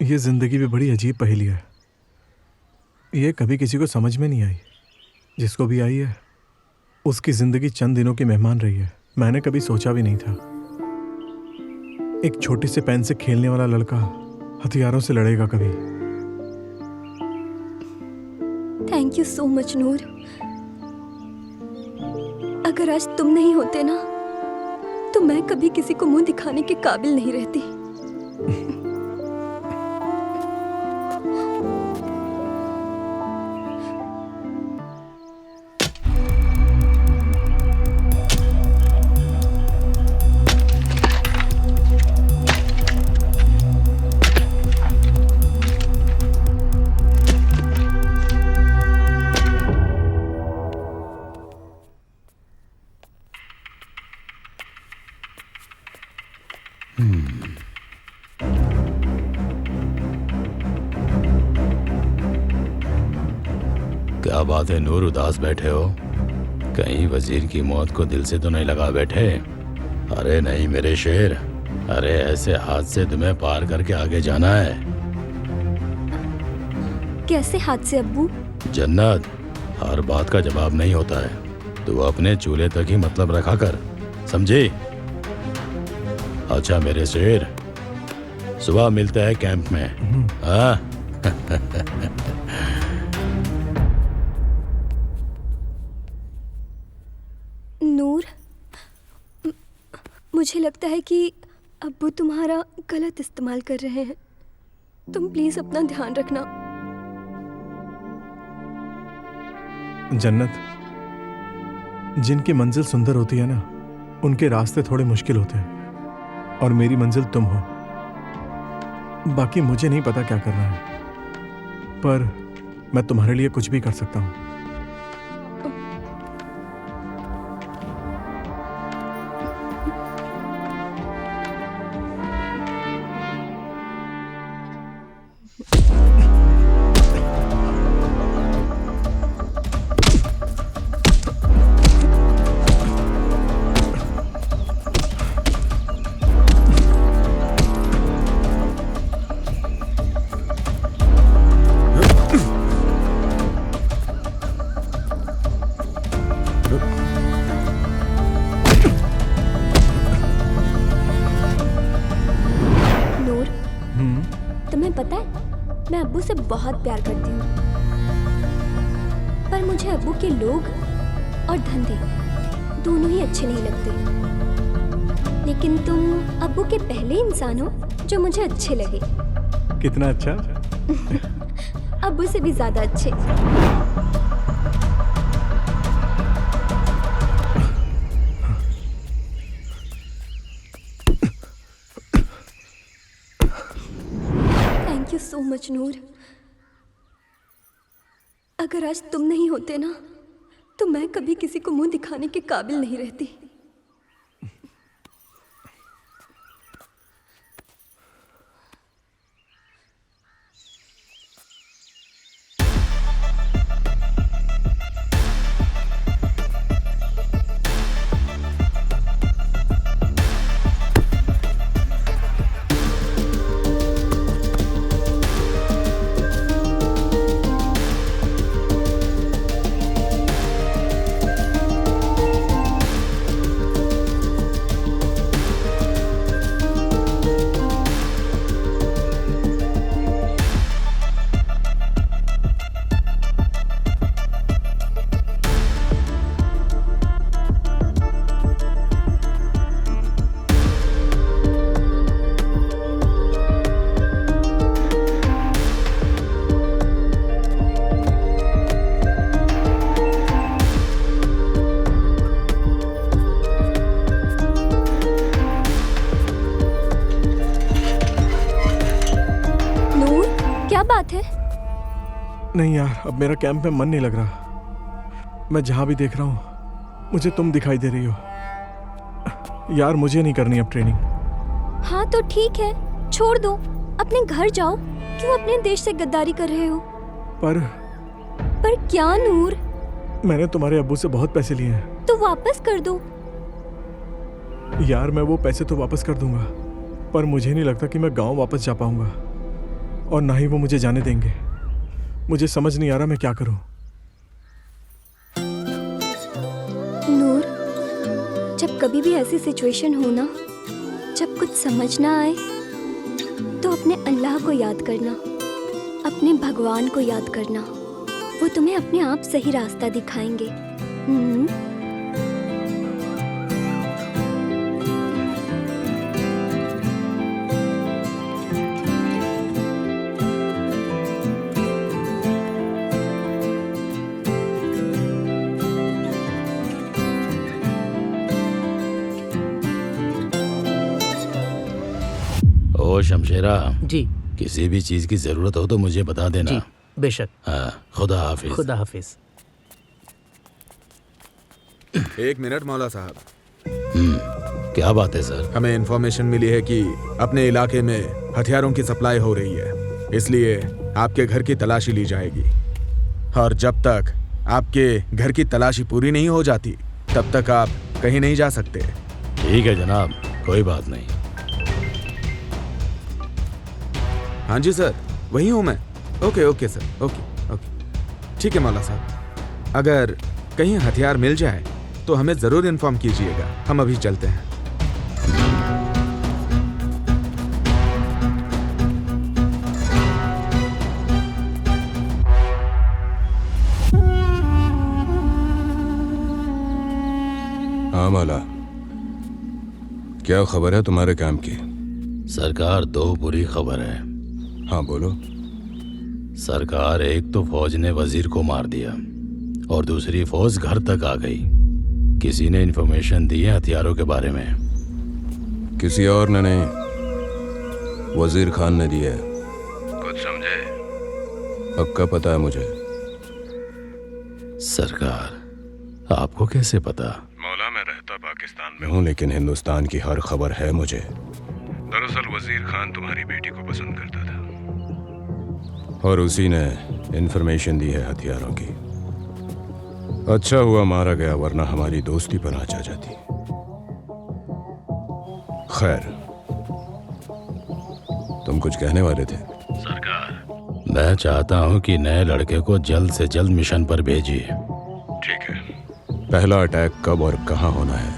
ये जिंदगी भी बड़ी अजीब पहेली है। ये कभी किसी को समझ में नहीं आई। जिसको भी आई है, उसकी जिंदगी चंद दिनों की मेहमान रही है। मैंने कभी सोचा भी नहीं था एक छोटी से पेन से खेलने वाला लड़का हथियारों से लड़ेगा कभी। थैंक यू सो मच नूर। अगर आज तुम नहीं होते ना, तो मैं कभी किसी को मुंह दिखाने के काबिल नहीं रहती। क्या बात है नूर, उदास बैठे हो? कहीं वजीर की मौत को दिल से तो नहीं लगा बैठे? अरे नहीं मेरे शेर, अरे ऐसे हाथ से तुम्हें पार करके आगे जाना है। कैसे हाथ से अब्बू? जन्नत, हर बात का जवाब नहीं होता है, तू अपने चूल्हे तक ही मतलब रखा कर, समझी? अच्छा मेरे शेर, सुबह मिलते हैं कैंप में, हाँ? नूर, मुझे लगता है कि अब्बू तुम्हारा गलत इस्तेमाल कर रहे हैं। तुम प्लीज अपना ध्यान रखना। जन्नत, जिनकी मंजिल सुंदर होती है ना, उनके रास्ते थोड़े मुश्किल होते हैं, और मेरी मंजिल तुम हो। बाकी मुझे नहीं पता क्या करना है, पर मैं तुम्हारे लिए कुछ भी कर सकता हूँ। तुम्हें पता है, मैं अब्बू से बहुत प्यार करती हूँ, पर मुझे अब्बू के लोग और धंधे दोनों ही अच्छे नहीं लगते। लेकिन तुम अब्बू के पहले इंसान हो जो मुझे अच्छे लगे। कितना अच्छा? अब्बू से भी ज्यादा अच्छे। थैंक यू सो मच नूर। अगर आज तुम नहीं होते ना, तो मैं कभी किसी को मुंह दिखाने के काबिल नहीं रहती। बात है? नहीं यार, अब मेरा कैंप में मन नहीं लग रहा। मैं जहां भी देख रहा हूं मुझे तुम दिखाई दे रही हो। यार मुझे नहीं करनी अब ट्रेनिंग। हाँ तो ठीक है, छोड़ दो, अपने घर जाओ। क्यों अपने देश से गद्दारी कर रहे हो? पर क्या नूर? मैंने तुम्हारे अब्बू से बहुत पैसे लिए हैं। तो वापस कर दो। यार मैं वो पैसे तो वापस कर दूंगा, पर मुझे नहीं लगता कि मैं गांव वापस जा पाऊंगा, और ना ही वो मुझे जाने देंगे। मुझे समझ नहीं आ रहा मैं क्या करूं। नूर, जब कभी भी ऐसी सिचुएशन हो ना, जब कुछ समझ ना आए, तो अपने अल्लाह को याद करना, अपने भगवान को याद करना। वो तुम्हें अपने आप सही रास्ता दिखाएंगे। ओ शमशेरा, जी किसी भी चीज की जरूरत हो तो मुझे बता देना। जी बेशक। हाँ, खुदा हाफिज। खुदा हाफिज। 1 मिनट मौला साहब, क्या बात है सर? हमें इन्फॉर्मेशन मिली है कि अपने इलाके में हथियारों की सप्लाई हो रही है, इसलिए आपके घर की तलाशी ली जाएगी। और जब तक आपके घर की तलाशी पूरी नहीं हो जाती तब तक आप कहीं नहीं जा सकते। ठीक है जनाब, कोई बात नहीं। हाँ जी सर, वही हूँ मैं। Okay okay sir, okay okay, ठीक है मौला साहब। अगर कहीं हथियार मिल जाए तो हमें ज़रूर इन्फॉर्म कीजिएगा। हम अभी चलते हैं। हाँ मौला, क्या खबर है तुम्हारे काम की? सरकार, 2 बुरी खबर है। हाँ बोलो। सरकार, एक तो फौज ने वजीर को मार दिया और दूसरी फौज घर तक आ गई। किसी ने इन्फॉर्मेशन दी है हथियारों के बारे में। किसी और ने नहीं, वजीर खान ने दी है। कुछ समझे? पक्का पता है मुझे। सरकार, आपको कैसे पता? मौला, मैं रहता पाकिस्तान में हूँ लेकिन हिंदुस्तान की हर खबर है मुझे। दरअसल वजीर खान तुम्हारी बेटी को पसंद करता था और उसी ने इन्फॉर्मेशन दी है हथियारों की। अच्छा हुआ मारा गया, वरना हमारी दोस्ती पर आँच आ जाती। खैर, तुम कुछ कहने वाले थे? सरकार, मैं चाहता हूँ कि नए लड़के को जल्द से जल्द मिशन पर भेजिए। ठीक है। पहला अटैक कब और कहाँ होना है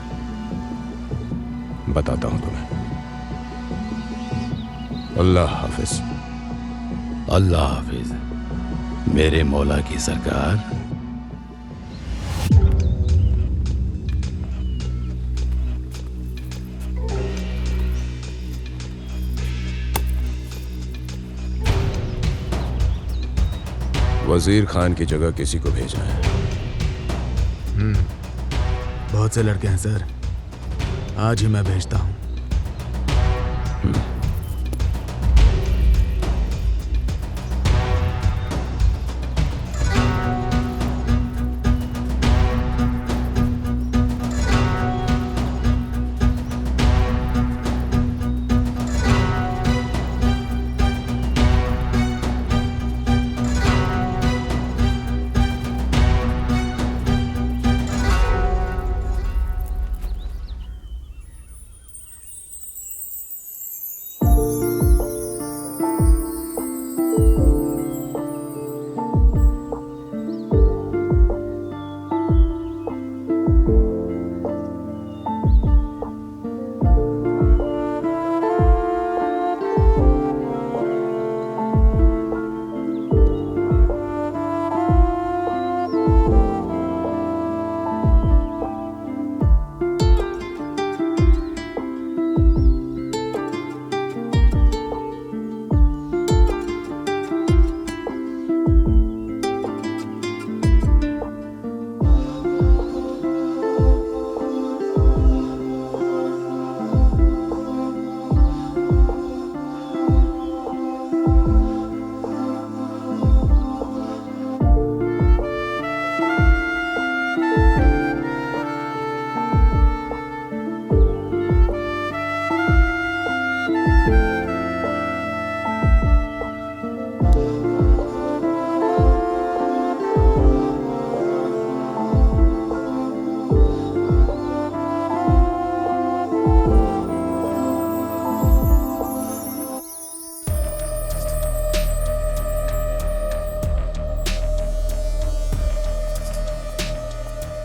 बताता हूँ तुम्हें। अल्लाह हाफिज। अल्लाह हाफिज मेरे मौला की सरकार। वजीर खान की जगह किसी को भेजना है। बहुत से लड़के हैं सर, आज ही मैं भेजता हूँ।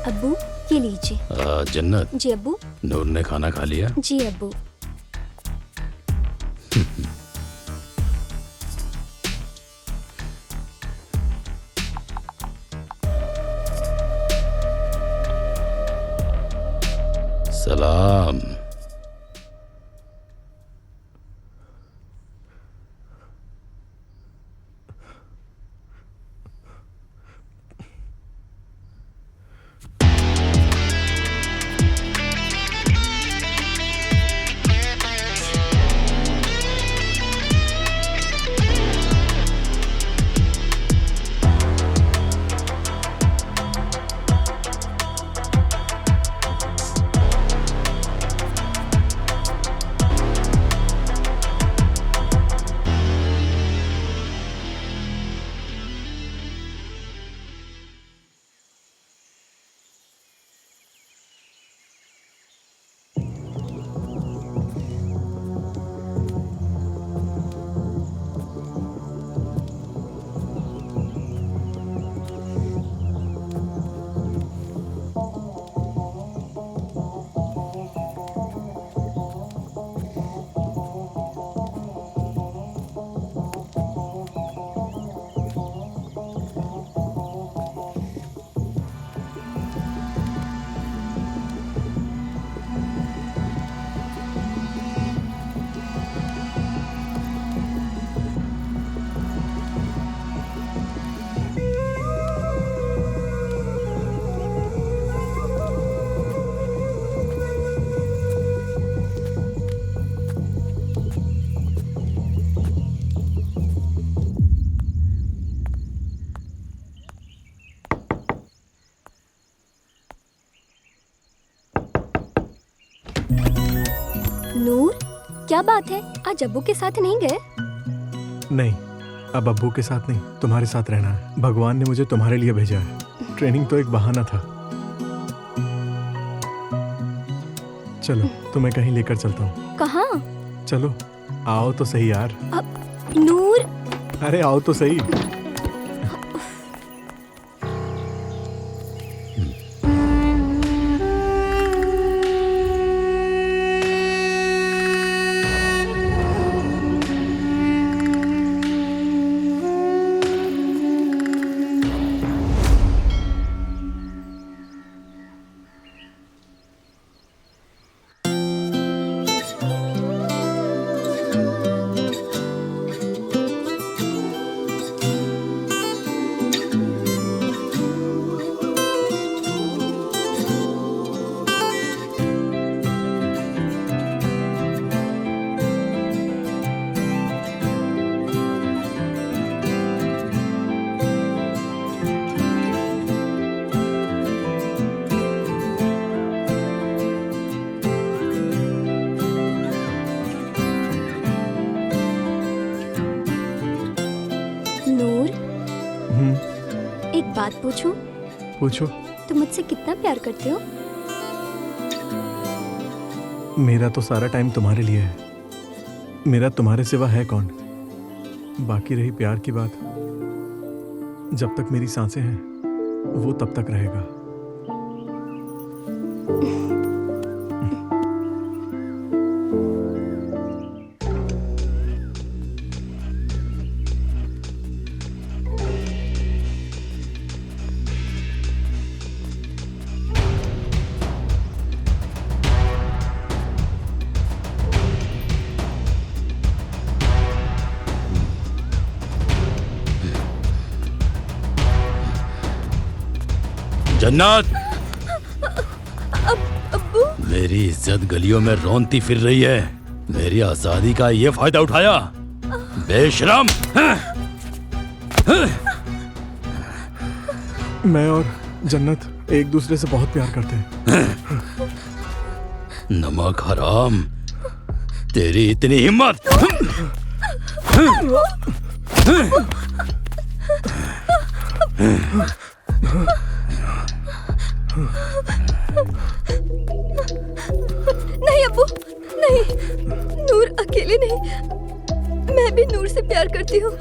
अब्बू, ये लीजिए। जन्नत, जी अब्बू। नूर ने खाना खा लिया? जी अब्बू। सलाम। नूर, क्या बात है, आज अब्बू के साथ नहीं गए? नहीं, अब अब्बू के साथ नहीं, तुम्हारे साथ रहना है। भगवान ने मुझे तुम्हारे लिए भेजा है। ट्रेनिंग तो एक बहाना था। चलो, तुम्हें कहीं लेकर चलता हूँ। कहाँ? चलो, आओ तो सही यार। नूर, अरे आओ तो सही। नूर, हम्म, एक बात पूछूं? पूछो। तुम मुझसे कितना प्यार करते हो? मेरा तो सारा टाइम तुम्हारे लिए है। मेरा तुम्हारे सिवा है कौन? बाकी रही प्यार की बात, जब तक मेरी सांसें हैं वो तब तक रहेगा। जन्नत, अब्बू, मेरी इज्जत गलियों में रोंती फिर रही है। मेरी आजादी का ये फायदा उठाया, बेशरम। मैं और जन्नत एक दूसरे से बहुत प्यार करते हैं। नमक हराम, तेरी इतनी हिम्मत। नहीं अब्बू, नहीं। नूर अकेले नहीं, मैं भी नूर से प्यार करती हूँ।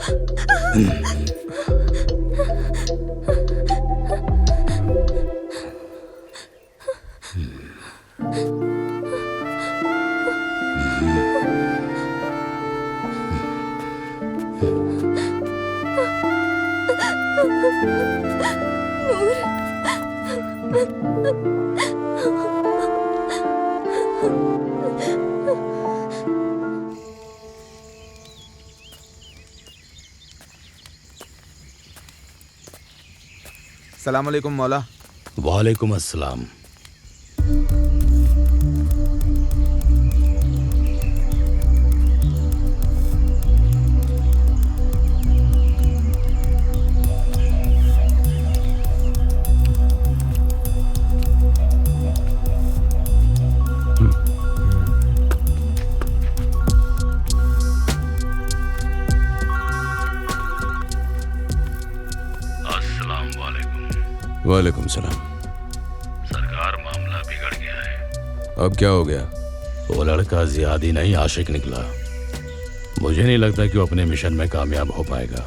सलाम अलैकुम मौला। वालेकुम अस्सलाम। वालेकुम सलाम। सरकार, मामला बिगड़ गया है। अब क्या हो गया? वो लड़का जियादी नहीं, आशिक निकला। मुझे नहीं लगता कि वो अपने मिशन में कामयाब हो पाएगा।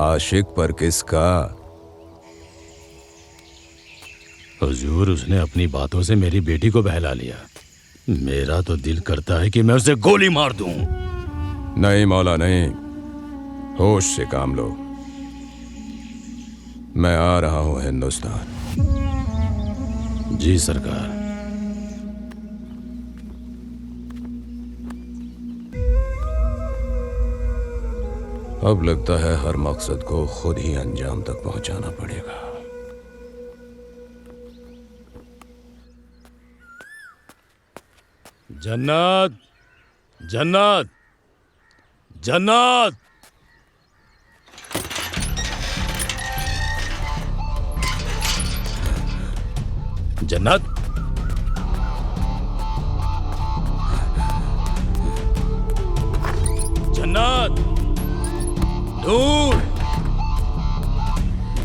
आशिक पर किसका? हुजूर, उसने अपनी बातों से मेरी बेटी को बहला लिया। मेरा तो दिल करता है कि मैं उसे गोली मार दूं। नहीं मौला नहीं, होश से काम लो। मैं आ रहा हूं हिंदुस्तान। जी सरकार। अब लगता है हर मकसद को खुद ही अंजाम तक पहुंचाना पड़ेगा। जन्नत, जन्नत, जन्नत। जन्नत,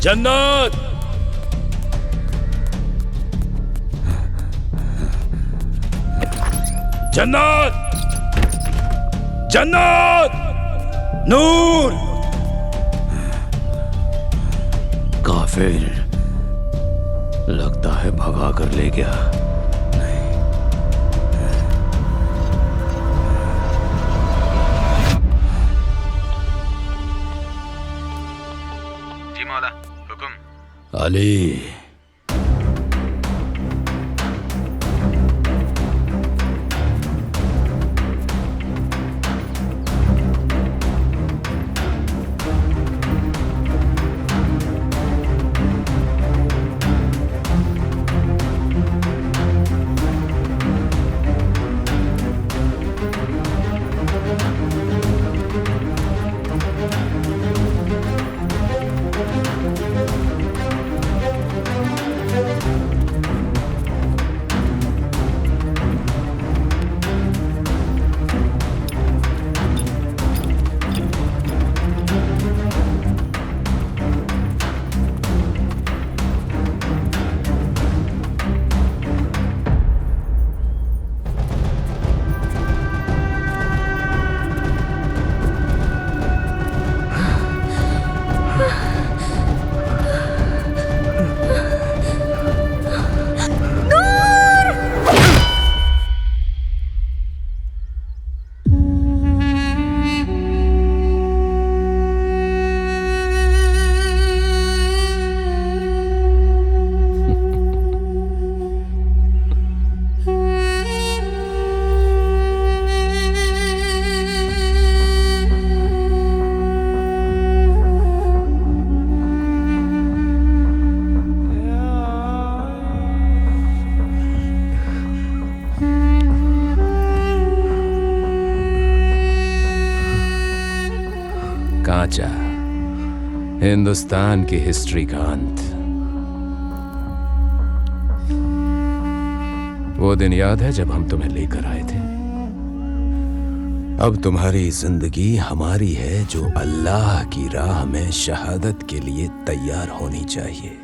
जन्नत! जन्नत! जन्नत! नूर! काफिर, लगता है भगा कर ले गया। जी मौला, हुक्म। अली, कांचा, हिंदुस्तान की हिस्ट्री का अंत। वो दिन याद है जब हम तुम्हें लेकर आए थे? अब तुम्हारी जिंदगी हमारी है, जो अल्लाह की राह में शहादत के लिए तैयार होनी चाहिए।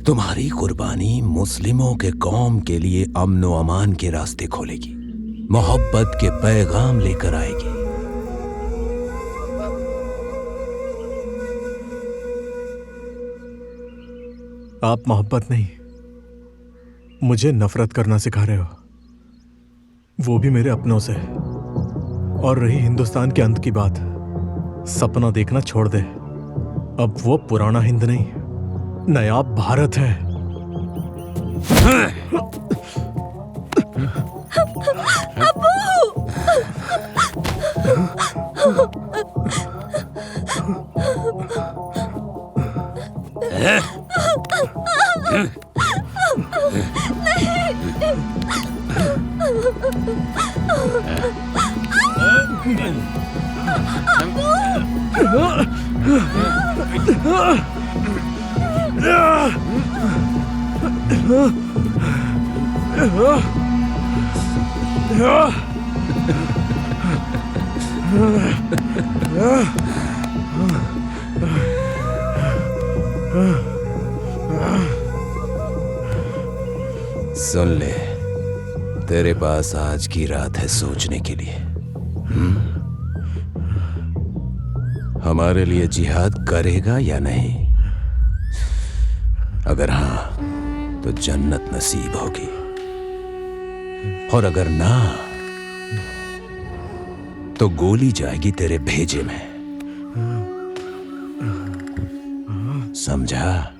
तुम्हारी कुर्बानी मुस्लिमों के कौम के लिए अमन व अमान के रास्ते खोलेगी, मोहब्बत के पैगाम लेकर आएगी। आप मोहब्बत नहीं, मुझे नफरत करना सिखा रहे हो, वो भी मेरे अपनों से। और रही हिंदुस्तान के अंत की बात, सपना देखना छोड़ दे। अब वो पुराना हिंद नहीं, नया भारत है। सुन ले, तेरे पास आज की रात है सोचने के लिए। हमारे लिए जिहाद करेगा या नहीं? अगर हाँ तो जन्नत नसीब होगी, और अगर ना तो गोली जाएगी तेरे भेजे में। समझा?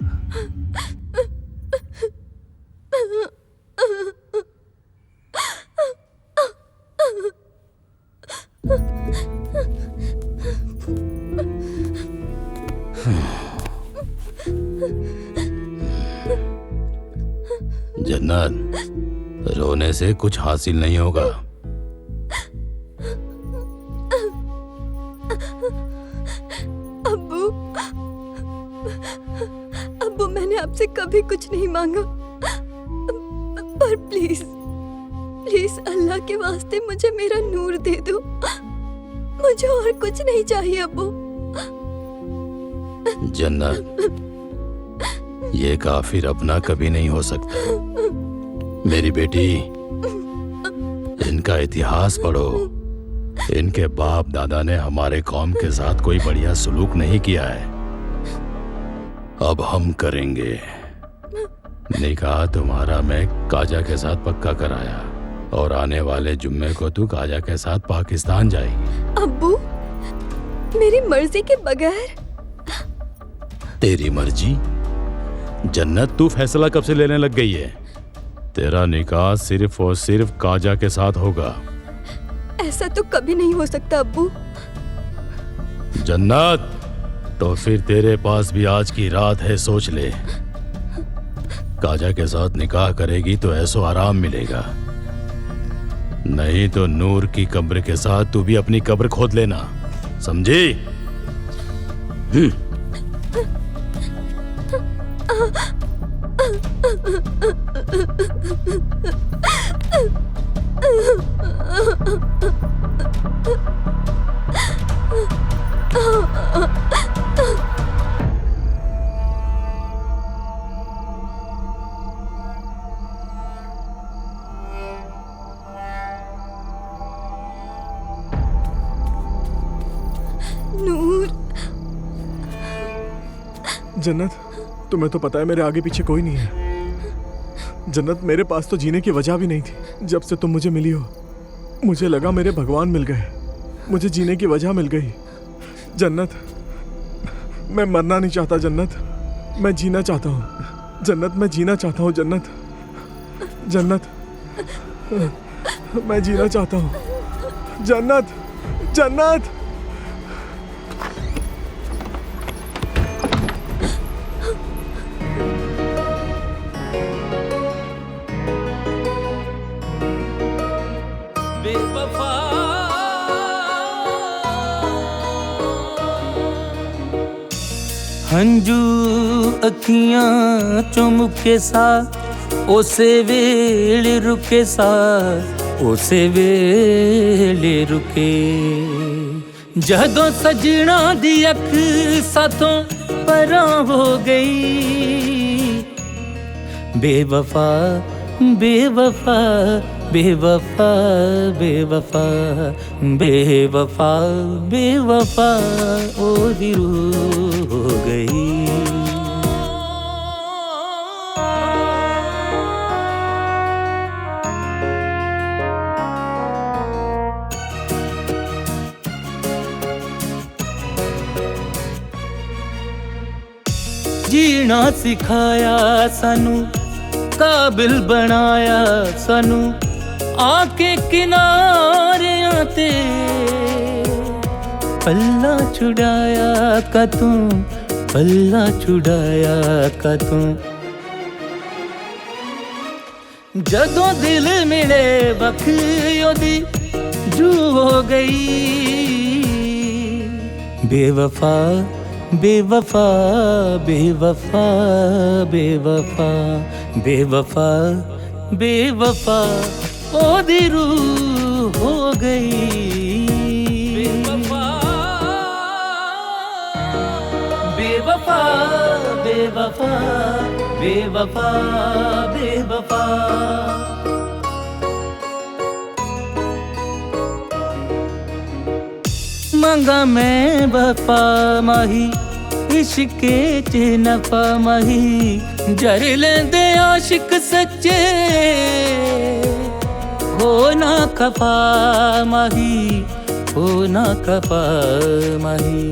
जन्नत, रोने से कुछ हासिल नहीं होगा। अब्बू, मैंने आपसे कभी कुछ नहीं मांगा। प्लीज प्लीज अल्लाह के वास्ते मुझे मेरा नूर दे दो। मुझे और कुछ नहीं चाहिए अब्बू। जन्नत, ये काफिर अपना कभी नहीं हो सकता। मेरी बेटी, इनका इतिहास पढ़ो। इनके बाप दादा ने हमारे कौम के साथ कोई बढ़िया सलूक नहीं किया है। अब हम करेंगे। निकाह तुम्हारा मैं काजा के साथ पक्का कराया और आने वाले जुम्मे को तू काजा के साथ पाकिस्तान जाएगी। अब्बू, मेरी मर्जी के बगैर? तेरी मर्जी? जन्नत, तू फैसला कब से लेने लग गई है? तेरा निकाह सिर्फ और सिर्फ काजा के साथ होगा। ऐसा तो कभी नहीं हो सकता अब्बू। जन्नत, तो फिर तेरे पास भी आज की रात है, सोच ले। काजा के साथ निकाह करेगी तो ऐसो आराम मिलेगा, नहीं तो नूर की कब्र के साथ तू भी अपनी कब्र खोद लेना, समझी? नूर। जन्नत, तुम्हें तो पता है मेरे आगे पीछे कोई नहीं है। जन्नत, मेरे पास तो जीने की वजह भी नहीं थी। जब से तुम मुझे मिली हो, मुझे लगा मेरे भगवान मिल गए, मुझे जीने की वजह मिल गई। जन्नत, मैं मरना नहीं चाहता। जन्नत, मैं जीना चाहता हूँ। जन्नत, मैं जीना चाहता हूँ। जन्नत, जन्नत, मैं जीना चाहता हूँ। जन्नत, जन्नत। हंजू अखियां चों मुके सा, उसे वेले रुके सा, उसे वेले रुके। जदों सजना दी अख साथों परां हो गई। बेवफा बेवफा बेवफा बेवफा बेवफा बेवफा ओ रूह हो गई। जीना सिखाया सानू, काबिल बनाया सानू, आके किनारियां ते पल्ला छुड़ाया का तू, पल्ला छुड़ाया का तू। जदों दिल मिले बख योदी जू हो गई। बेवफा बेवफा बेवफा बेवफा बेवफा बेवफा ओ दी रूह हो गई। बेवफा बेवफा बेवफा बेवफा बेवफा। मांगा मैं वफा माही, इश्के च नफा माही। जर लेंदे आशिक सच्चे, हो ना खफा माही, हो ना खफा माही।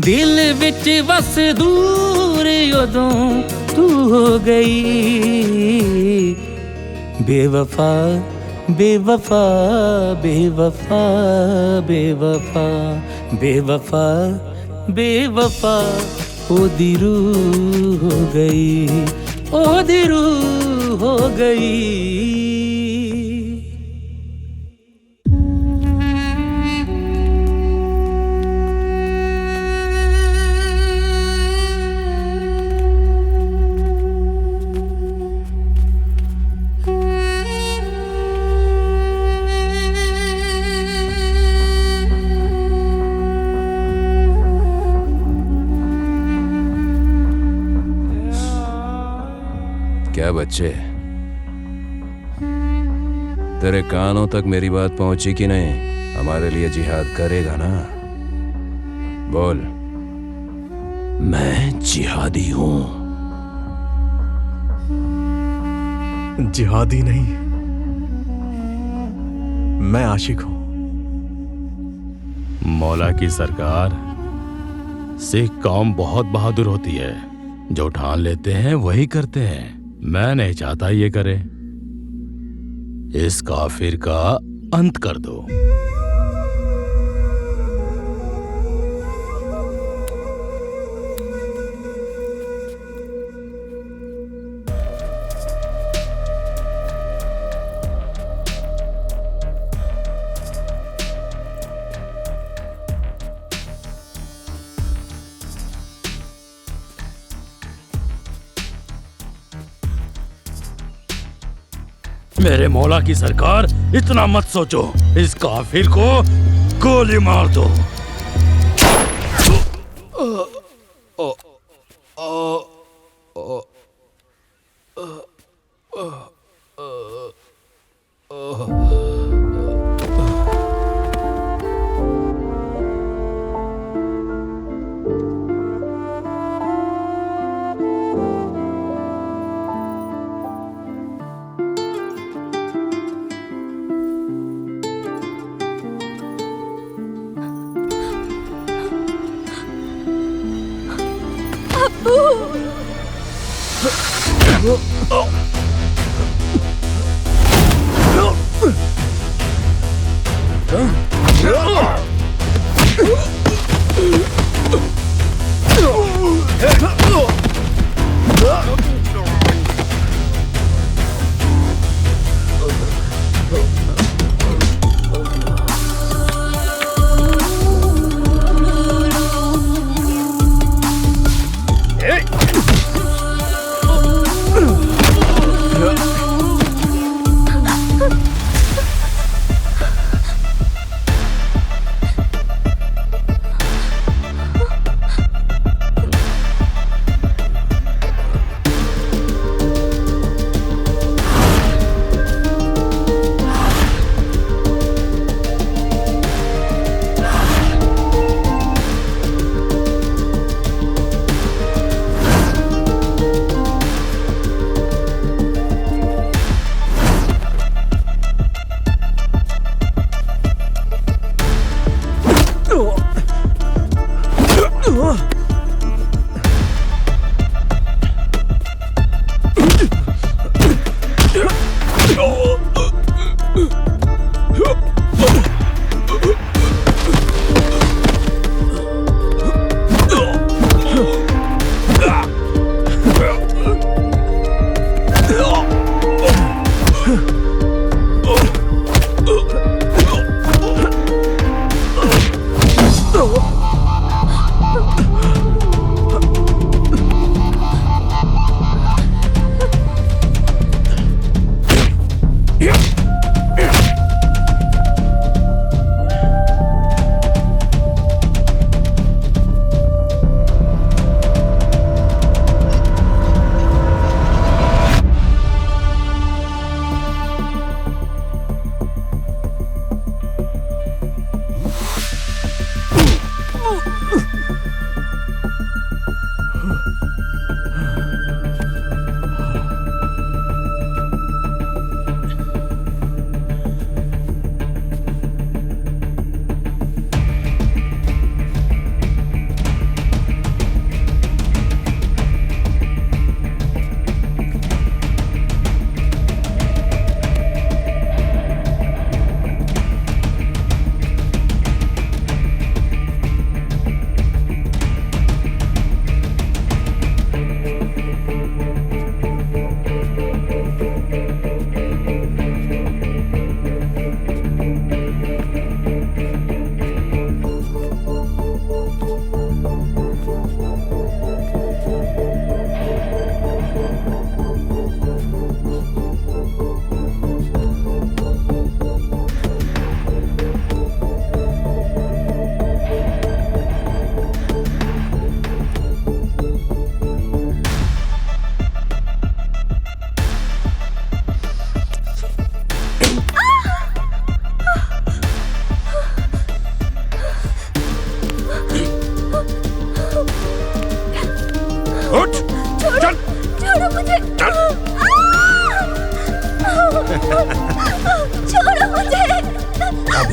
दिल विच बस दूर उदों तू हो गई। बेवफा बेवफा बेवफा बेवफा बेवफा बेवफा ओ दी रूह हो गई, ओ दी रूह हो गई। क्या बच्चे, तेरे कानों तक मेरी बात पहुंची कि नहीं? हमारे लिए जिहाद करेगा ना? बोल। मैं जिहादी हूं। जिहादी नहीं, मैं आशिक हूं। मौला की सरकार, सिख कौम बहुत बहादुर होती है। जो ठान लेते हैं वही करते हैं। मैं नहीं चाहता ये करे। इस काफिर का अंत कर दो। मेरे मौला की सरकार, इतना मत सोचो। इस काफिर को गोली मार दो।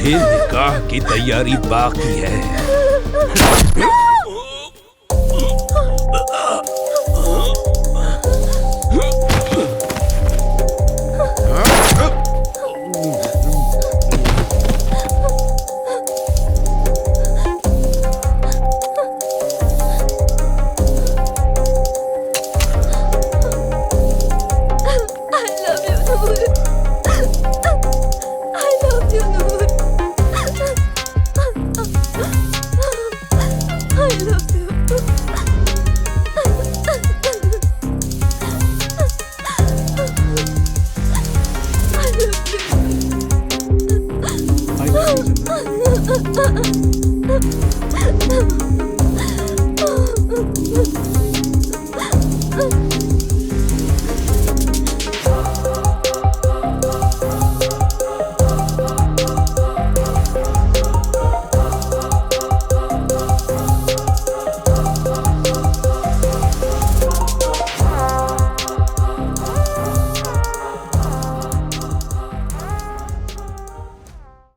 अभी निकाह की तैयारी बाकी है।